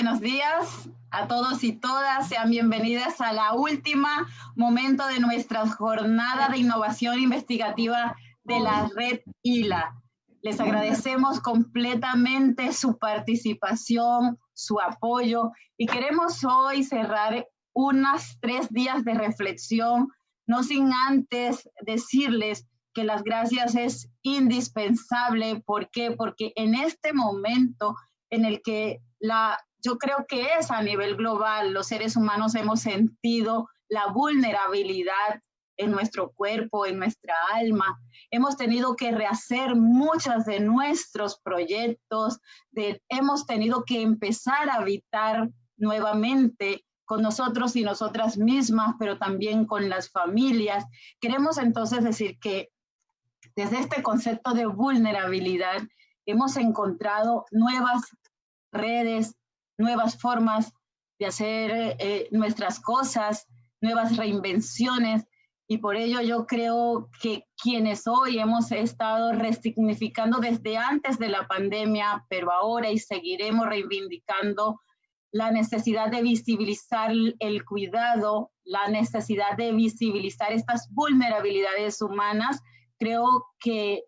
buenos días a todos y todas. Sean bienvenidas a la última momento de nuestra jornada de innovación investigativa de la Red ILA. Les agradecemos completamente su participación, su apoyo, y queremos hoy cerrar unos 3 días de reflexión, no sin antes decirles que las gracias es indispensable. ¿Por qué? Porque en este momento en el que yo creo que es a nivel global, los seres humanos hemos sentido la vulnerabilidad en nuestro cuerpo, en nuestra alma. Hemos tenido que rehacer muchos de nuestros proyectos, hemos tenido que empezar a habitar nuevamente con nosotros y nosotras mismas, pero también con las familias. Queremos entonces decir que desde este concepto de vulnerabilidad hemos encontrado nuevas redes, nuevas formas de hacer nuestras cosas, nuevas reinvenciones, y por ello yo creo que quienes hoy hemos estado resignificando desde antes de la pandemia, pero ahora y seguiremos reivindicando la necesidad de visibilizar el cuidado, la necesidad de visibilizar estas vulnerabilidades humanas, creo que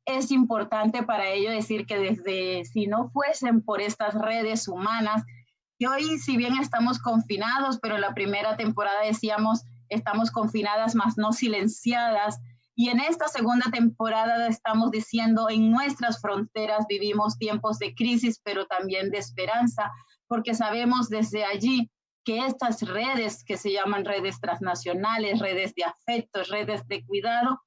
es importante para ello decir que si no fuesen por estas redes humanas, que hoy si bien estamos confinados, pero en la primera temporada decíamos estamos confinadas mas no silenciadas, y en esta segunda temporada estamos diciendo en nuestras fronteras vivimos tiempos de crisis, pero también de esperanza, porque sabemos desde allí que estas redes que se llaman redes transnacionales, redes de afectos, redes de cuidado,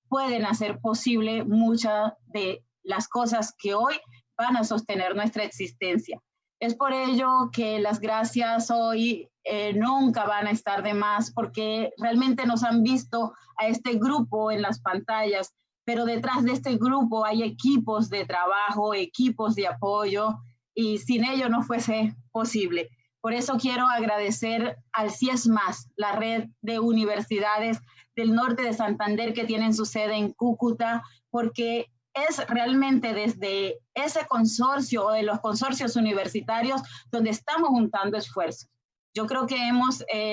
pueden hacer posible muchas de las cosas que hoy van a sostener nuestra existencia. Es por ello que las gracias hoy nunca van a estar de más, porque realmente nos han visto a este grupo en las pantallas, pero detrás de este grupo hay equipos de trabajo, equipos de apoyo, y sin ello no fuese posible. Por eso quiero agradecer al CIESMAS, la red de universidades del norte de Santander que tienen su sede en Cúcuta, porque es realmente desde ese consorcio o de los consorcios universitarios donde estamos juntando esfuerzos. Yo creo que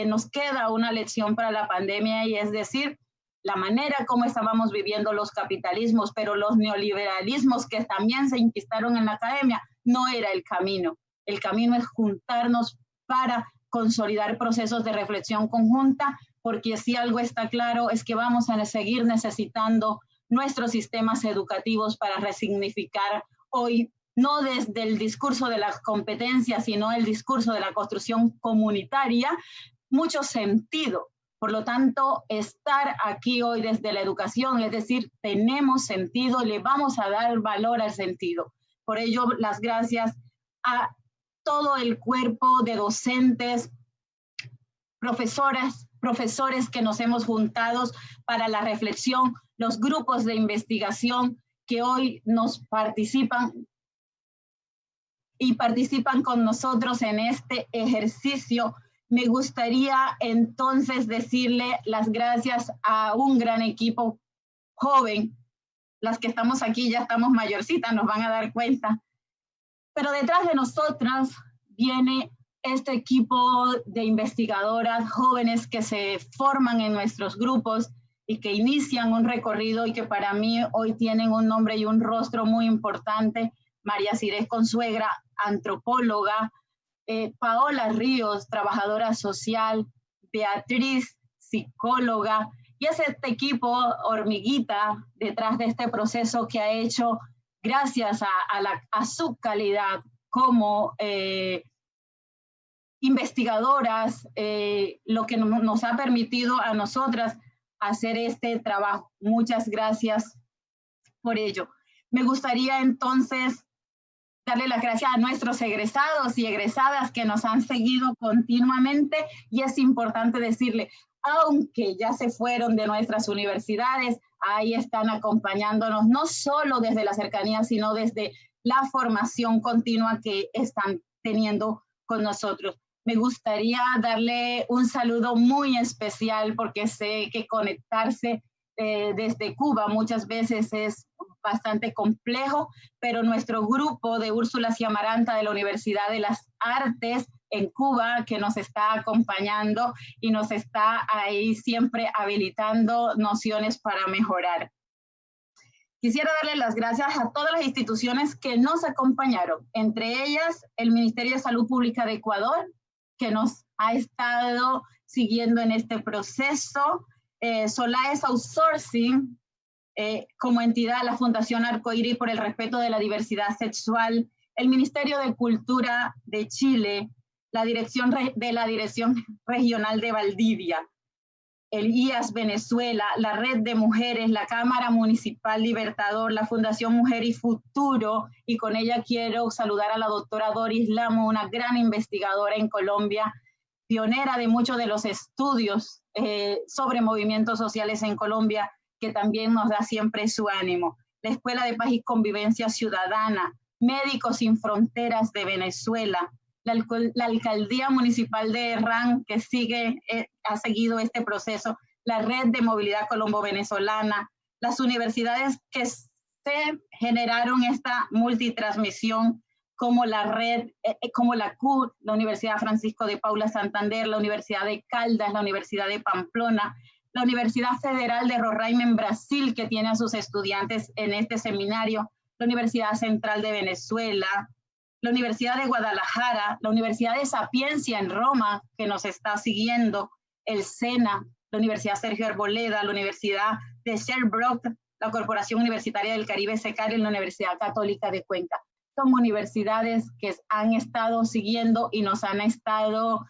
nos queda una lección para la pandemia, y es decir, la manera como estábamos viviendo los capitalismos, pero los neoliberalismos que también se inquistaron en la academia, no era el camino. El camino es juntarnos para consolidar procesos de reflexión conjunta, porque si algo está claro es que vamos a seguir necesitando nuestros sistemas educativos para resignificar hoy, no desde el discurso de las competencias, sino el discurso de la construcción comunitaria, mucho sentido. Por lo tanto, estar aquí hoy desde la educación, es decir, tenemos sentido, le vamos a dar valor al sentido. Por ello, las gracias a todo el cuerpo de docentes, profesores que nos hemos juntado para la reflexión, los grupos de investigación que hoy nos participan con nosotros en este ejercicio. Me gustaría entonces decirle las gracias a un gran equipo joven. Las que estamos aquí ya estamos mayorcitas, nos van a dar cuenta. Pero detrás de nosotras viene este equipo de investigadoras jóvenes que se forman en nuestros grupos y que inician un recorrido y que para mí hoy tienen un nombre y un rostro muy importante. María Cires Consuegra, antropóloga, Paola Ríos, trabajadora social, Beatriz, psicóloga, y es este equipo hormiguita detrás de este proceso que ha hecho, gracias a su calidad como investigadoras, lo que nos ha permitido a nosotras hacer este trabajo. Muchas gracias por ello. Me gustaría entonces darle las gracias a nuestros egresados y egresadas que nos han seguido continuamente, y es importante decirle, aunque ya se fueron de nuestras universidades, ahí están acompañándonos, no solo desde la cercanía, sino desde la formación continua que están teniendo con nosotros. Me gustaría darle un saludo muy especial, porque sé que conectarse desde Cuba muchas veces es bastante complejo, pero nuestro grupo de Úrsula Ciamaranta de la Universidad de las Artes en Cuba, que nos está acompañando y nos está ahí siempre habilitando nociones para mejorar. Quisiera darle las gracias a todas las instituciones que nos acompañaron, entre ellas el Ministerio de Salud Pública de Ecuador, que nos ha estado siguiendo en este proceso, Solaes Outsourcing, como entidad, la Fundación Arcoíris por el respeto de la diversidad sexual, el Ministerio de Cultura de Chile, la Dirección Regional de Valdivia, el IAS Venezuela, la Red de Mujeres, la Cámara Municipal Libertador, la Fundación Mujer y Futuro, y con ella quiero saludar a la doctora Doris Lamo, una gran investigadora en Colombia, pionera de muchos de los estudios sobre movimientos sociales en Colombia, que también nos da siempre su ánimo. La Escuela de Paz y Convivencia Ciudadana, Médicos Sin Fronteras de Venezuela, la Alcaldía Municipal de Herrán, que ha seguido este proceso, la Red de Movilidad Colombo-Venezolana, las universidades que se generaron esta multitransmisión, como la red, como la CUT, la Universidad Francisco de Paula Santander, la Universidad de Caldas, la Universidad de Pamplona, la Universidad Federal de Roraima en Brasil, que tiene a sus estudiantes en este seminario, la Universidad Central de Venezuela, la Universidad de Guadalajara, la Universidad de Sapiencia en Roma, que nos está siguiendo, el SENA, la Universidad Sergio Arboleda, la Universidad de Sherbrooke, la Corporación Universitaria del Caribe SECAR y la Universidad Católica de Cuenca. Son universidades que han estado siguiendo y nos han estado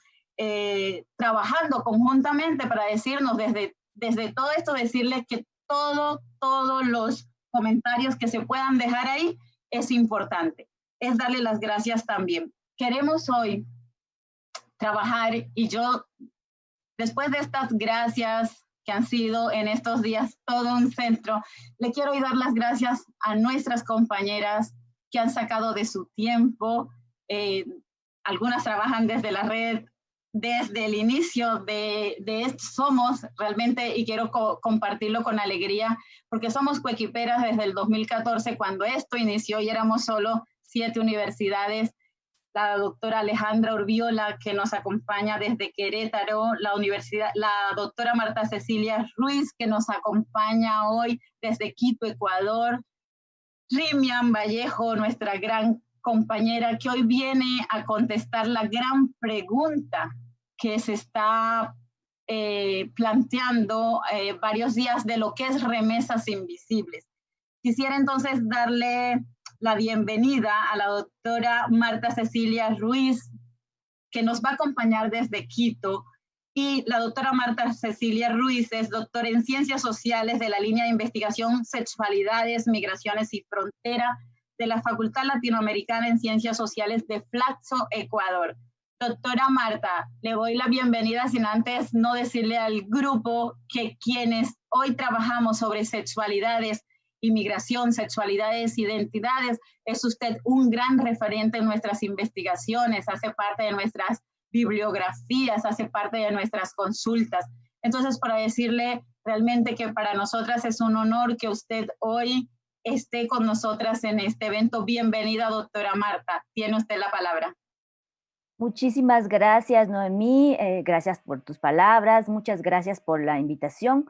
trabajando conjuntamente para decirnos desde todo esto, decirles que todos los comentarios que se puedan dejar ahí es importante. Es darle las gracias también. Queremos hoy trabajar y yo, después de estas gracias que han sido en estos días todo un centro, le quiero hoy dar las gracias a nuestras compañeras que han sacado de su tiempo. Algunas trabajan desde la red, desde el inicio de Somos realmente, y quiero compartirlo con alegría, porque somos coequiperas desde el 2014, cuando esto inició y éramos solo 7 universidades. La doctora Alejandra Urbiola, que nos acompaña desde Querétaro, la doctora Marta Cecilia Ruiz, que nos acompaña hoy desde Quito, Ecuador, Rimian Vallejo, nuestra gran compañera, que hoy viene a contestar la gran pregunta que se está planteando varios días de lo que es remesas invisibles. Quisiera entonces darle la bienvenida a la doctora Marta Cecilia Ruiz, que nos va a acompañar desde Quito. Y la doctora Marta Cecilia Ruiz es doctora en Ciencias Sociales de la línea de investigación Sexualidades, Migraciones y Frontera de la Facultad Latinoamericana en Ciencias Sociales de Flaxo, Ecuador. Doctora Marta, le doy la bienvenida sin antes no decirle al grupo que quienes hoy trabajamos sobre sexualidades, inmigración, sexualidades, identidades, es usted un gran referente en nuestras investigaciones, hace parte de nuestras bibliografías, hace parte de nuestras consultas. Entonces, para decirle realmente que para nosotras es un honor que usted hoy esté con nosotras en este evento. Bienvenida, doctora Marta. Tiene usted la palabra. Muchísimas gracias, Noemí. Gracias por tus palabras. Muchas gracias por la invitación.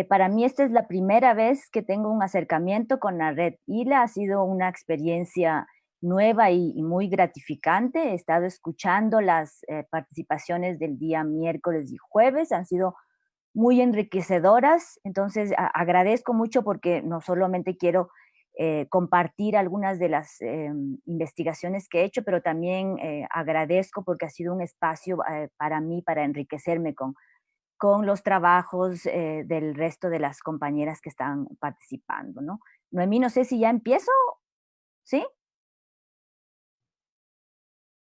Para mí esta es la primera vez que tengo un acercamiento con la red ILA. Ha sido una experiencia nueva y muy gratificante. He estado escuchando las participaciones del día miércoles y jueves. Han sido muy enriquecedoras. Entonces, agradezco mucho porque no solamente quiero compartir algunas de las investigaciones que he hecho, pero también agradezco porque ha sido un espacio para mí para enriquecerme con los trabajos del resto de las compañeras que están participando, ¿no? Noemí, no sé si ya empiezo, ¿sí?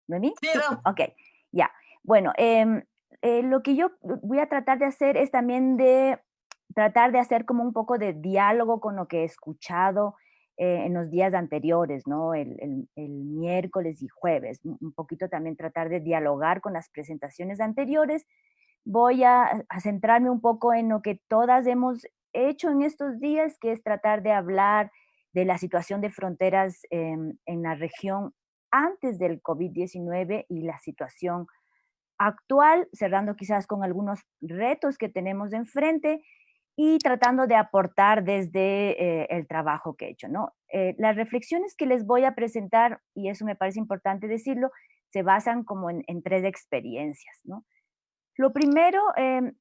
¿Noemí? Sí, no. Ok, ya. Bueno, lo que yo voy a tratar de hacer es también tratar de hacer como un poco de diálogo con lo que he escuchado en los días anteriores, ¿no? El miércoles y jueves. Un poquito también tratar de dialogar con las presentaciones anteriores. Voy a centrarme un poco en lo que todas hemos hecho en estos días, que es tratar de hablar de la situación de fronteras en la región antes del COVID-19 y la situación actual, cerrando quizás con algunos retos que tenemos de enfrente y tratando de aportar desde el trabajo que he hecho, ¿no? Las reflexiones que les voy a presentar, y eso me parece importante decirlo, se basan como en tres experiencias, ¿no? Lo primero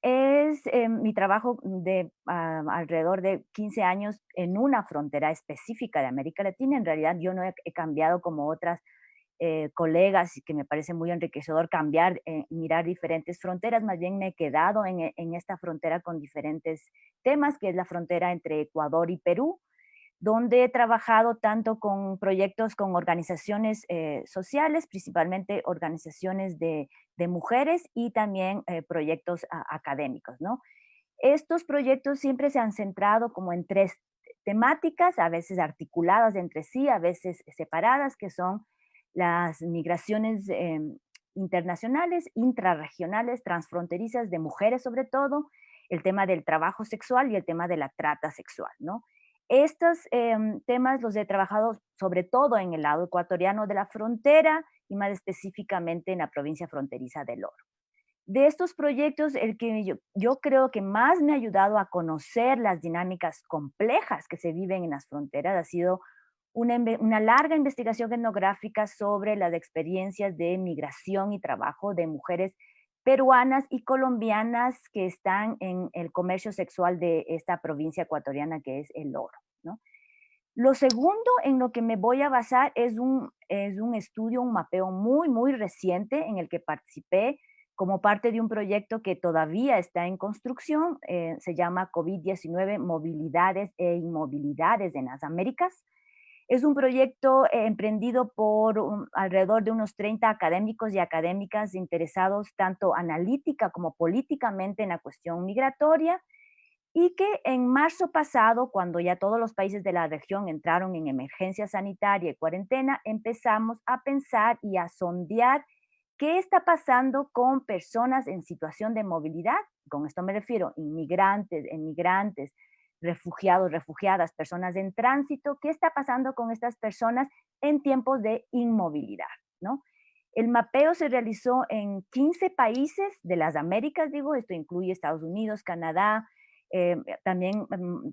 es mi trabajo de alrededor de 15 años en una frontera específica de América Latina. En realidad yo no he cambiado como otras colegas y que me parece muy enriquecedor cambiar, mirar diferentes fronteras. Más bien me he quedado en esta frontera con diferentes temas, que es la frontera entre Ecuador y Perú, donde he trabajado tanto con proyectos con organizaciones sociales, principalmente organizaciones de mujeres y también proyectos académicos, ¿no? Estos proyectos siempre se han centrado como en tres temáticas, a veces articuladas entre sí, a veces separadas, que son las migraciones internacionales, intrarregionales, transfronterizas de mujeres sobre todo, el tema del trabajo sexual y el tema de la trata sexual, ¿no? Estos temas los he trabajado sobre todo en el lado ecuatoriano de la frontera y más específicamente en la provincia fronteriza del Oro. De estos proyectos, el que yo creo que más me ha ayudado a conocer las dinámicas complejas que se viven en las fronteras ha sido una larga investigación etnográfica sobre las experiencias de migración y trabajo de mujeres peruanas y colombianas que están en el comercio sexual de esta provincia ecuatoriana que es el Oro, ¿no? Lo segundo en lo que me voy a basar es un estudio, un mapeo muy, muy reciente en el que participé como parte de un proyecto que todavía está en construcción, se llama COVID-19, Movilidades e Inmovilidades en las Américas. Es un proyecto emprendido por alrededor de unos 30 académicos y académicas interesados tanto analítica como políticamente en la cuestión migratoria y que en marzo pasado, cuando ya todos los países de la región entraron en emergencia sanitaria y cuarentena, empezamos a pensar y a sondear qué está pasando con personas en situación de movilidad. Con esto me refiero inmigrantes, emigrantes, refugiados, refugiadas, personas en tránsito. ¿Qué está pasando con estas personas en tiempos de inmovilidad? ¿No? El mapeo se realizó en 15 países de las Américas, digo, esto incluye Estados Unidos, Canadá, también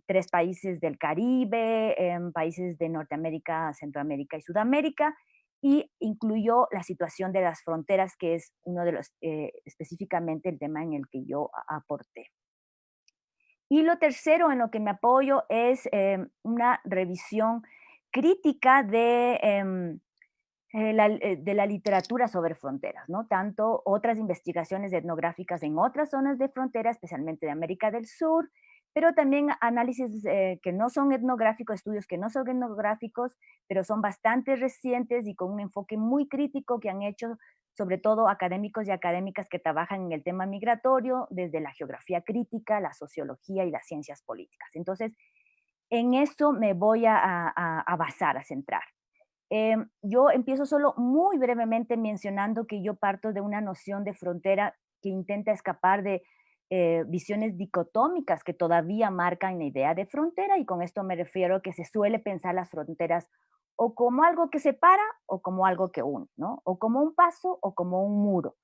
3 países del Caribe, países de Norteamérica, Centroamérica y Sudamérica, y incluyó la situación de las fronteras, que es uno de los, específicamente el tema en el que yo aporté. Y lo tercero en lo que me apoyo es una revisión crítica de la literatura sobre fronteras, ¿no? Tanto otras investigaciones etnográficas en otras zonas de frontera, especialmente de América del Sur, pero también análisis que no son etnográficos, estudios que no son etnográficos, pero son bastante recientes y con un enfoque muy crítico que han hecho sobre todo académicos y académicas que trabajan en el tema migratorio desde la geografía crítica, la sociología y las ciencias políticas. Entonces, en eso me voy a basar, a centrar. Yo empiezo solo muy brevemente mencionando que yo parto de una noción de frontera que intenta escapar de visiones dicotómicas que todavía marcan la idea de frontera, y con esto me refiero a que se suele pensar las fronteras o como algo que separa o como algo que une, ¿no? O como un paso o como un muro,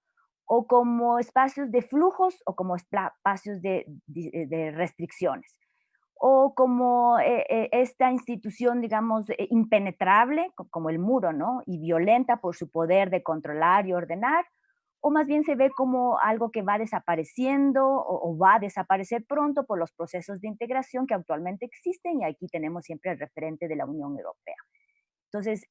o como espacios de flujos o como espacios de restricciones o como esta institución, digamos, impenetrable, como el muro, ¿no? Y violenta por su poder de controlar y ordenar, o más bien se ve como algo que va desapareciendo o va a desaparecer pronto por los procesos de integración que actualmente existen, y aquí tenemos siempre el referente de la Unión Europea. Entonces,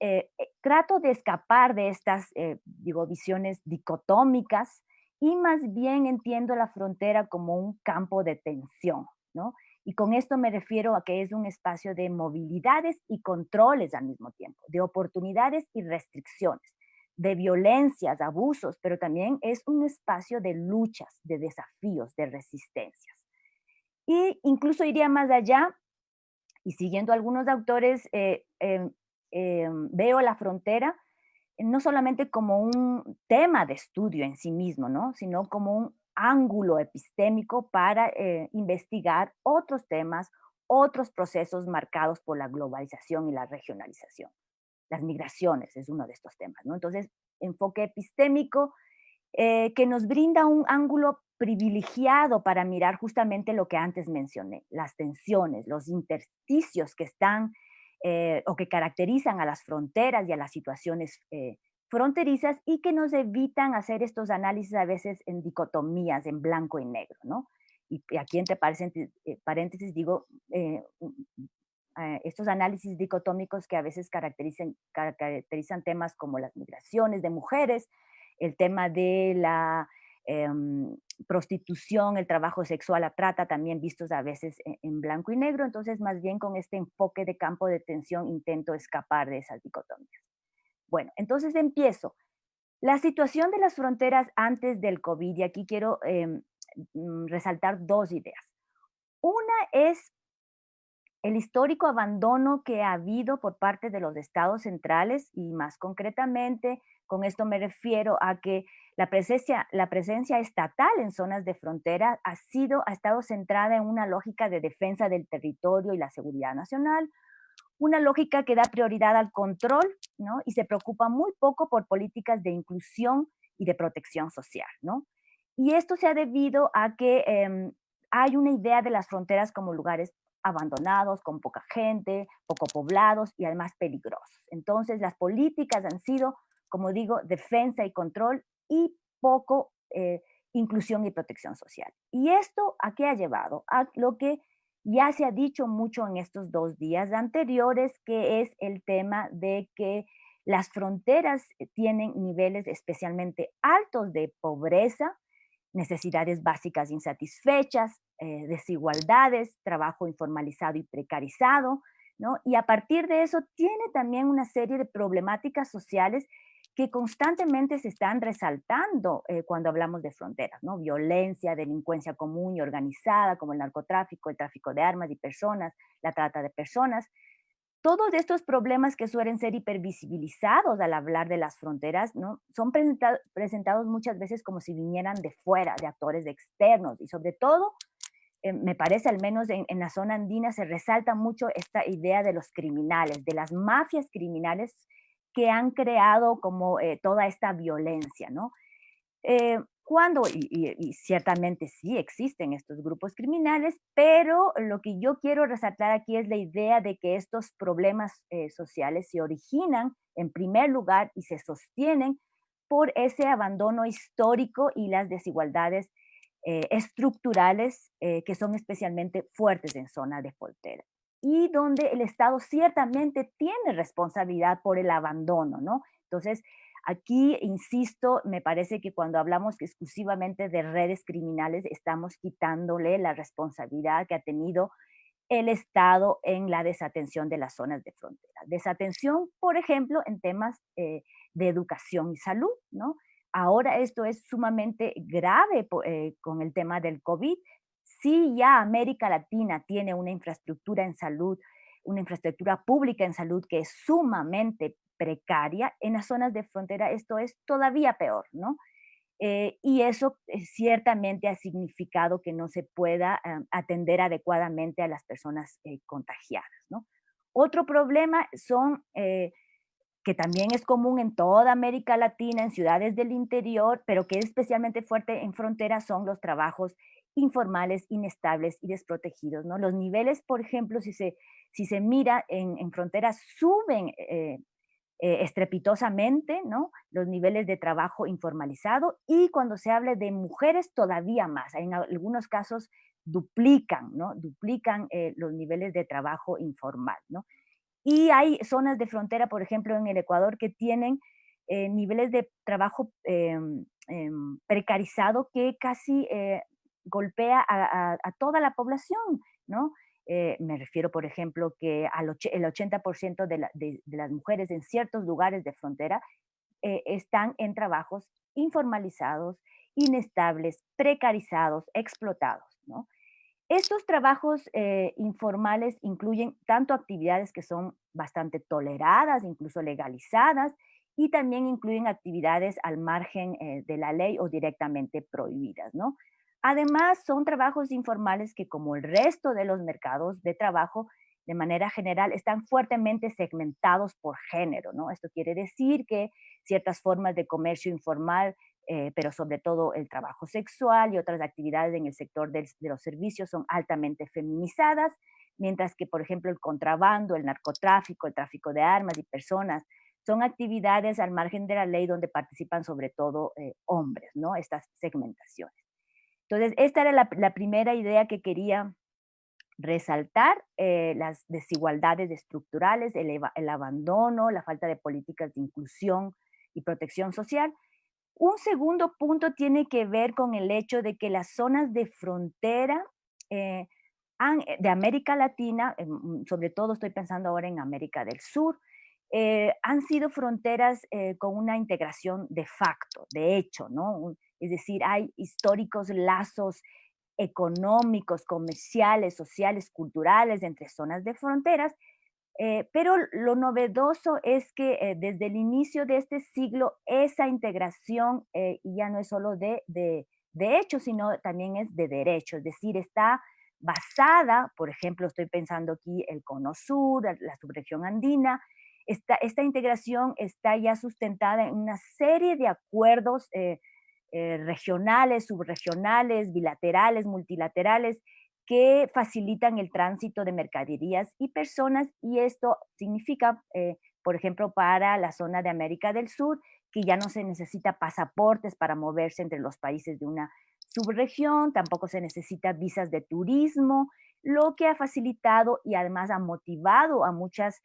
trato de escapar de estas, digo, visiones dicotómicas y más bien entiendo la frontera como un campo de tensión, ¿no? Y con esto me refiero a que es un espacio de movilidades y controles al mismo tiempo, de oportunidades y restricciones, de violencias, abusos, pero también es un espacio de luchas, de desafíos, de resistencias. Y incluso iría más allá y siguiendo algunos autores, veo la frontera no solamente como un tema de estudio en sí mismo, ¿no? Sino como un ángulo epistémico para investigar otros temas, otros procesos marcados por la globalización y la regionalización. Las migraciones es uno de estos temas, ¿no? Entonces, enfoque epistémico que nos brinda un ángulo privilegiado para mirar justamente lo que antes mencioné, las tensiones, los intersticios que están o que caracterizan a las fronteras y a las situaciones fronterizas y que nos evitan hacer estos análisis a veces en dicotomías, en blanco y negro, ¿no? Y aquí entre paréntesis digo, estos análisis dicotómicos que a veces caracterizan temas como las migraciones de mujeres, el tema de la prostitución, el trabajo sexual, la trata, también vistos a veces en blanco y negro. Entonces, más bien con este enfoque de campo de tensión intento escapar de esas dicotomías. Bueno, entonces empiezo. La situación de las fronteras antes del COVID, y aquí quiero resaltar dos ideas. Una es el histórico abandono que ha habido por parte de los estados centrales y más concretamente, con esto me refiero a que la presencia estatal en zonas de frontera ha estado centrada en una lógica de defensa del territorio y la seguridad nacional, una lógica que da prioridad al control, ¿no? Y se preocupa muy poco por políticas de inclusión y de protección social, ¿no? Y esto se ha debido a que hay una idea de las fronteras como lugares abandonados, con poca gente, poco poblados y además peligrosos. Entonces, las políticas han sido, como digo, defensa y control y poco inclusión y protección social. ¿Y esto a qué ha llevado? A lo que ya se ha dicho mucho en estos 2 días anteriores, que es el tema de que las fronteras tienen niveles especialmente altos de pobreza, necesidades básicas insatisfechas, desigualdades, trabajo informalizado y precarizado, ¿no? Y a partir de eso tiene también una serie de problemáticas sociales que constantemente se están resaltando cuando hablamos de fronteras, ¿no? Violencia, delincuencia común y organizada, como el narcotráfico, el tráfico de armas y personas, la trata de personas. Todos estos problemas que suelen ser hipervisibilizados al hablar de las fronteras, ¿no? Son presentados muchas veces como si vinieran de fuera, de actores externos, y sobre todo, me parece al menos en la zona andina se resalta mucho esta idea de los criminales, de las mafias criminales que han creado como toda esta violencia, ¿no? Y ciertamente sí existen estos grupos criminales, pero lo que yo quiero resaltar aquí es la idea de que estos problemas sociales se originan en primer lugar y se sostienen por ese abandono histórico y las desigualdades estructurales que son especialmente fuertes en zonas de frontera y donde el Estado ciertamente tiene responsabilidad por el abandono, ¿no? Entonces, aquí, insisto, me parece que cuando hablamos exclusivamente de redes criminales, estamos quitándole la responsabilidad que ha tenido el Estado en la desatención de las zonas de frontera. Desatención, por ejemplo, en temas de educación y salud, ¿no? Ahora esto es sumamente grave con el tema del COVID. Si ya América Latina tiene una infraestructura en salud, una infraestructura pública en salud que es sumamente precaria, en las zonas de frontera esto es todavía peor, ¿no? Y eso ciertamente ha significado que no se pueda atender adecuadamente a las personas contagiadas, ¿no? Otro problema son, que también es común en toda América Latina, en ciudades del interior, pero que es especialmente fuerte en fronteras, son los trabajos informales, inestables y desprotegidos, ¿no? Los niveles, por ejemplo, si se mira en fronteras, suben estrepitosamente, ¿no? Los niveles de trabajo informalizado y cuando se habla de mujeres todavía más. En algunos casos duplican, ¿no? Duplican los niveles de trabajo informal, ¿no? Y hay zonas de frontera, por ejemplo, en el Ecuador, que tienen niveles de trabajo precarizado que casi golpea a toda la población, ¿no? Me refiero, por ejemplo, que el 80% de las mujeres en ciertos lugares de frontera están en trabajos informalizados, inestables, precarizados, explotados, ¿no? Estos trabajos informales incluyen tanto actividades que son bastante toleradas, incluso legalizadas, y también incluyen actividades al margen de la ley o directamente prohibidas, ¿no? Además, son trabajos informales que, como el resto de los mercados de trabajo, de manera general, están fuertemente segmentados por género, ¿no? Esto quiere decir que ciertas formas de comercio informal, pero sobre todo el trabajo sexual y otras actividades en el sector de los servicios son altamente feminizadas, mientras que, por ejemplo, el contrabando, el narcotráfico, el tráfico de armas y personas son actividades al margen de la ley donde participan sobre todo hombres, ¿no? Estas segmentaciones. Entonces, esta era la primera idea que quería resaltar, las desigualdades estructurales, el abandono, la falta de políticas de inclusión y protección social. Un segundo punto tiene que ver con el hecho de que las zonas de frontera eh, de América Latina, sobre todo estoy pensando ahora en América del Sur, han sido fronteras con una integración de facto, de hecho, ¿no? Es decir, hay históricos lazos económicos, comerciales, sociales, culturales entre zonas de fronteras, pero lo novedoso es que desde el inicio de este siglo esa integración ya no es solo de hecho, sino también es de derecho, es decir, está basada, por ejemplo, estoy pensando aquí el Cono Sur, la subregión andina, esta integración está ya sustentada en una serie de acuerdos regionales, subregionales, bilaterales, multilaterales, que facilitan el tránsito de mercaderías y personas, y esto significa, por ejemplo, para la zona de América del Sur, que ya no se necesita pasaportes para moverse entre los países de una subregión, tampoco se necesita visas de turismo, lo que ha facilitado y además ha motivado a muchas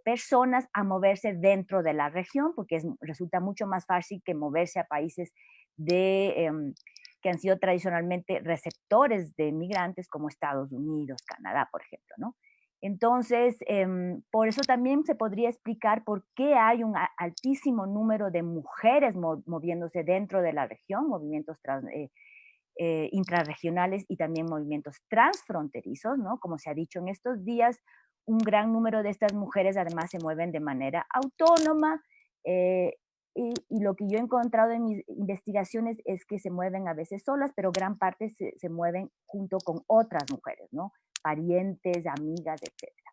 personas a moverse dentro de la región, porque resulta mucho más fácil que moverse a países de, que han sido tradicionalmente receptores de migrantes como Estados Unidos, Canadá, por ejemplo, ¿no? Entonces, por eso también se podría explicar por qué hay un altísimo número de mujeres moviéndose dentro de la región, movimientos intrarregionales y también movimientos transfronterizos, ¿no? Como se ha dicho en estos días, un gran número de estas mujeres además se mueven de manera autónoma, eh, y lo que yo he encontrado en mis investigaciones es que se mueven a veces solas, pero gran parte se mueven junto con otras mujeres, ¿no? Parientes, amigas, etcétera.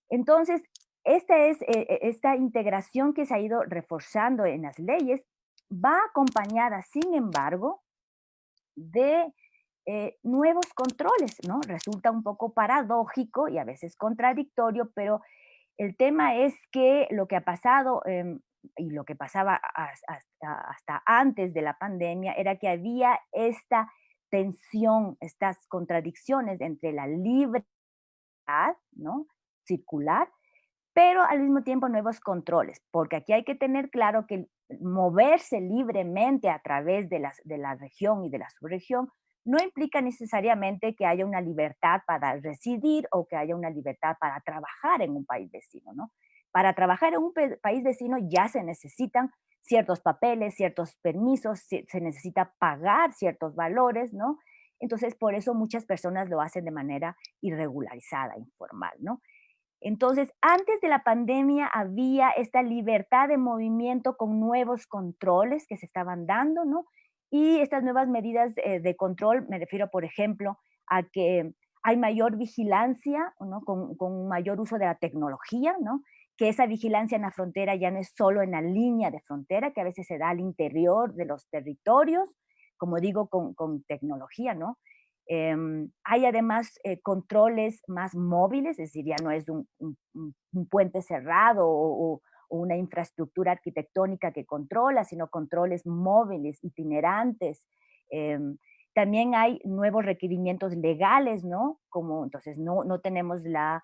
Entonces, esta integración que se ha ido reforzando en las leyes va acompañada, sin embargo, de nuevos controles, ¿no? Resulta un poco paradójico y a veces contradictorio, pero el tema es que lo que ha pasado y lo que pasaba hasta antes de la pandemia era que había esta tensión, estas contradicciones entre la libertad, ¿no? Circular, pero al mismo tiempo nuevos controles, porque aquí hay que tener claro que moverse libremente a través de la región y de la subregión no implica necesariamente que haya una libertad para residir o que haya una libertad para trabajar en un país vecino, ¿no? Para trabajar en un país vecino ya se necesitan ciertos papeles, ciertos permisos, se necesita pagar ciertos valores, ¿no? Entonces, por eso muchas personas lo hacen de manera irregularizada, informal, ¿no? Entonces, antes de la pandemia había esta libertad de movimiento con nuevos controles que se estaban dando, ¿no? Y estas nuevas medidas de control, me refiero, por ejemplo, a que hay mayor vigilancia, ¿no? Con un mayor uso de la tecnología, ¿no? Que esa vigilancia en la frontera ya no es solo en la línea de frontera, que a veces se da al interior de los territorios, como digo, con tecnología, ¿no? Hay además controles más móviles, es decir, ya no es un puente cerrado o una infraestructura arquitectónica que controla, sino controles móviles, itinerantes. También hay nuevos requerimientos legales, ¿no? Como entonces no tenemos la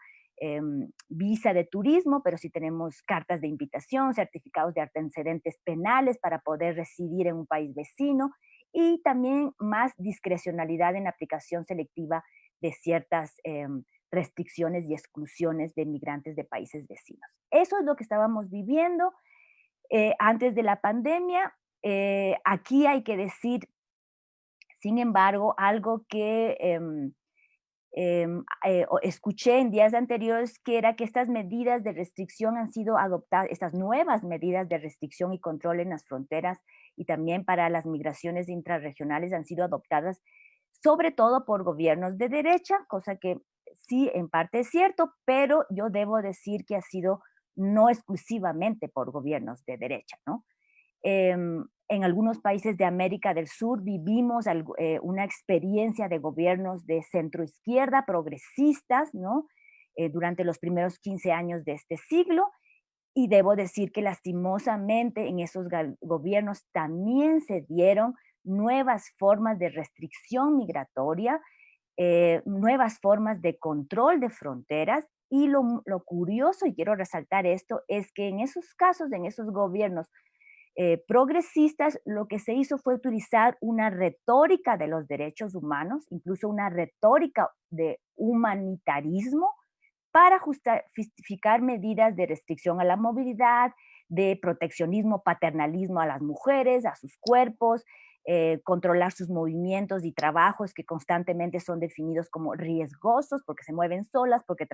visa de turismo, pero sí tenemos cartas de invitación, certificados de antecedentes penales para poder residir en un país vecino y también más discrecionalidad en la aplicación selectiva de ciertas restricciones y exclusiones de migrantes de países vecinos. Eso es lo que estábamos viviendo antes de la pandemia. Aquí hay que decir, sin embargo, algo que escuché en días anteriores, que era que estas medidas de restricción han sido adoptadas, estas nuevas medidas de restricción y control en las fronteras y también para las migraciones intrarregionales han sido adoptadas sobre todo por gobiernos de derecha, cosa que sí, en parte es cierto, pero yo debo decir que ha sido no exclusivamente por gobiernos de derecha, ¿no? En algunos países de América del Sur vivimos una experiencia de gobiernos de centroizquierda, progresistas, ¿no? Durante los primeros 15 años de este siglo, y debo decir que lastimosamente en esos gobiernos también se dieron nuevas formas de restricción migratoria, nuevas formas de control de fronteras. Y lo curioso, y quiero resaltar esto, es que en esos casos, en esos gobiernos progresistas, lo que se hizo fue utilizar una retórica de los derechos humanos, incluso una retórica de humanitarismo, para justificar medidas de restricción a la movilidad, de proteccionismo, paternalismo a las mujeres, a sus cuerpos, controlar sus movimientos y trabajos que constantemente son definidos como riesgosos porque se mueven solas, porque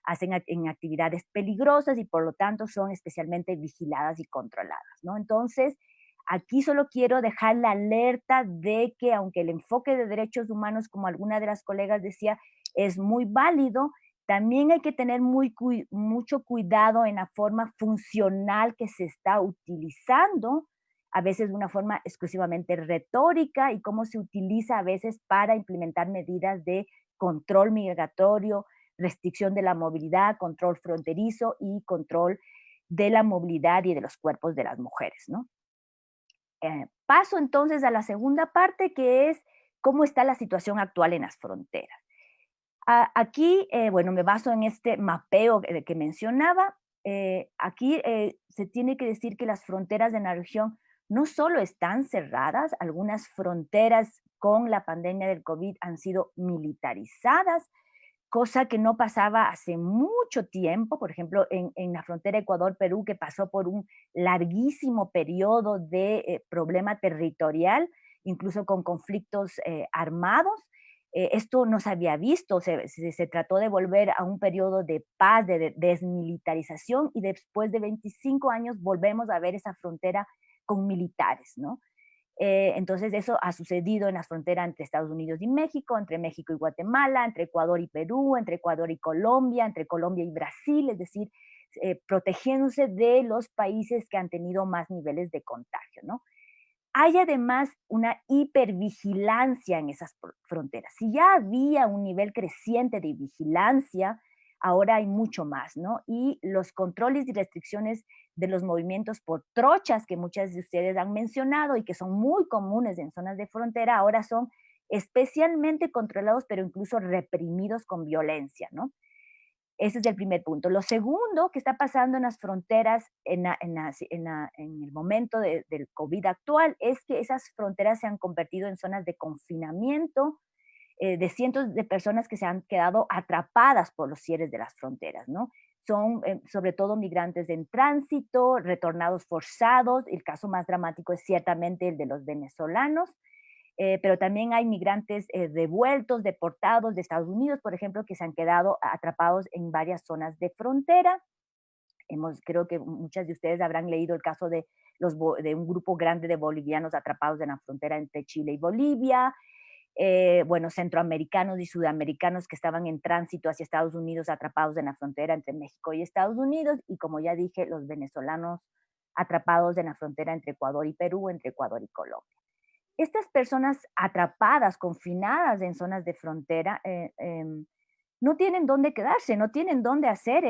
hacen en actividades peligrosas y por lo tanto son especialmente vigiladas y controladas, ¿no? Entonces, aquí solo quiero dejar la alerta de que aunque el enfoque de derechos humanos, como alguna de las colegas decía, es muy válido, también hay que tener mucho cuidado en la forma funcional que se está utilizando, a veces de una forma exclusivamente retórica, y cómo se utiliza a veces para implementar medidas de control migratorio, restricción de la movilidad, control fronterizo y control de la movilidad y de los cuerpos de las mujeres, ¿no? Paso entonces a la segunda parte, que es cómo está la situación actual en las fronteras. Aquí, bueno, me baso en este mapeo que mencionaba. Aquí se tiene que decir que las fronteras de la región no solo están cerradas, algunas fronteras con la pandemia del COVID han sido militarizadas, cosa que no pasaba hace mucho tiempo. Por ejemplo, en la frontera Ecuador-Perú, que pasó por un larguísimo periodo de problema territorial, incluso con conflictos armados. Esto no se había visto, se trató de volver a un periodo de paz, de desmilitarización, y después de 25 años volvemos a ver esa frontera con militares, ¿no? Entonces eso ha sucedido en la frontera entre Estados Unidos y México, entre México y Guatemala, entre Ecuador y Perú, entre Ecuador y Colombia, entre Colombia y Brasil, es decir, protegiéndose de los países que han tenido más niveles de contagio, ¿no? Hay además una hipervigilancia en esas fronteras. Si ya había un nivel creciente de vigilancia, ahora hay mucho más, ¿no? Y los controles y restricciones de los movimientos por trochas, que muchas de ustedes han mencionado y que son muy comunes en zonas de frontera, ahora son especialmente controlados, pero incluso reprimidos con violencia, ¿no? Ese es el primer punto. Lo segundo que está pasando en las fronteras en el momento del COVID actual es que esas fronteras se han convertido en zonas de confinamiento de cientos de personas que se han quedado atrapadas por los cierres de las fronteras, ¿no? Son sobre todo migrantes en tránsito, retornados forzados. El caso más dramático es ciertamente el de los venezolanos, pero también hay migrantes devueltos, deportados de Estados Unidos, por ejemplo, que se han quedado atrapados en varias zonas de frontera. Creo que muchas de ustedes habrán leído el caso de un grupo grande de bolivianos atrapados en la frontera entre Chile y Bolivia. Bueno, centroamericanos y sudamericanos que estaban en tránsito hacia Estados Unidos atrapados en la frontera entre México y Estados Unidos, y como ya dije, los venezolanos atrapados en la frontera entre Ecuador y Perú, entre Ecuador y Colombia. Estas personas atrapadas, confinadas en zonas de frontera, no tienen dónde quedarse, no tienen dónde hacer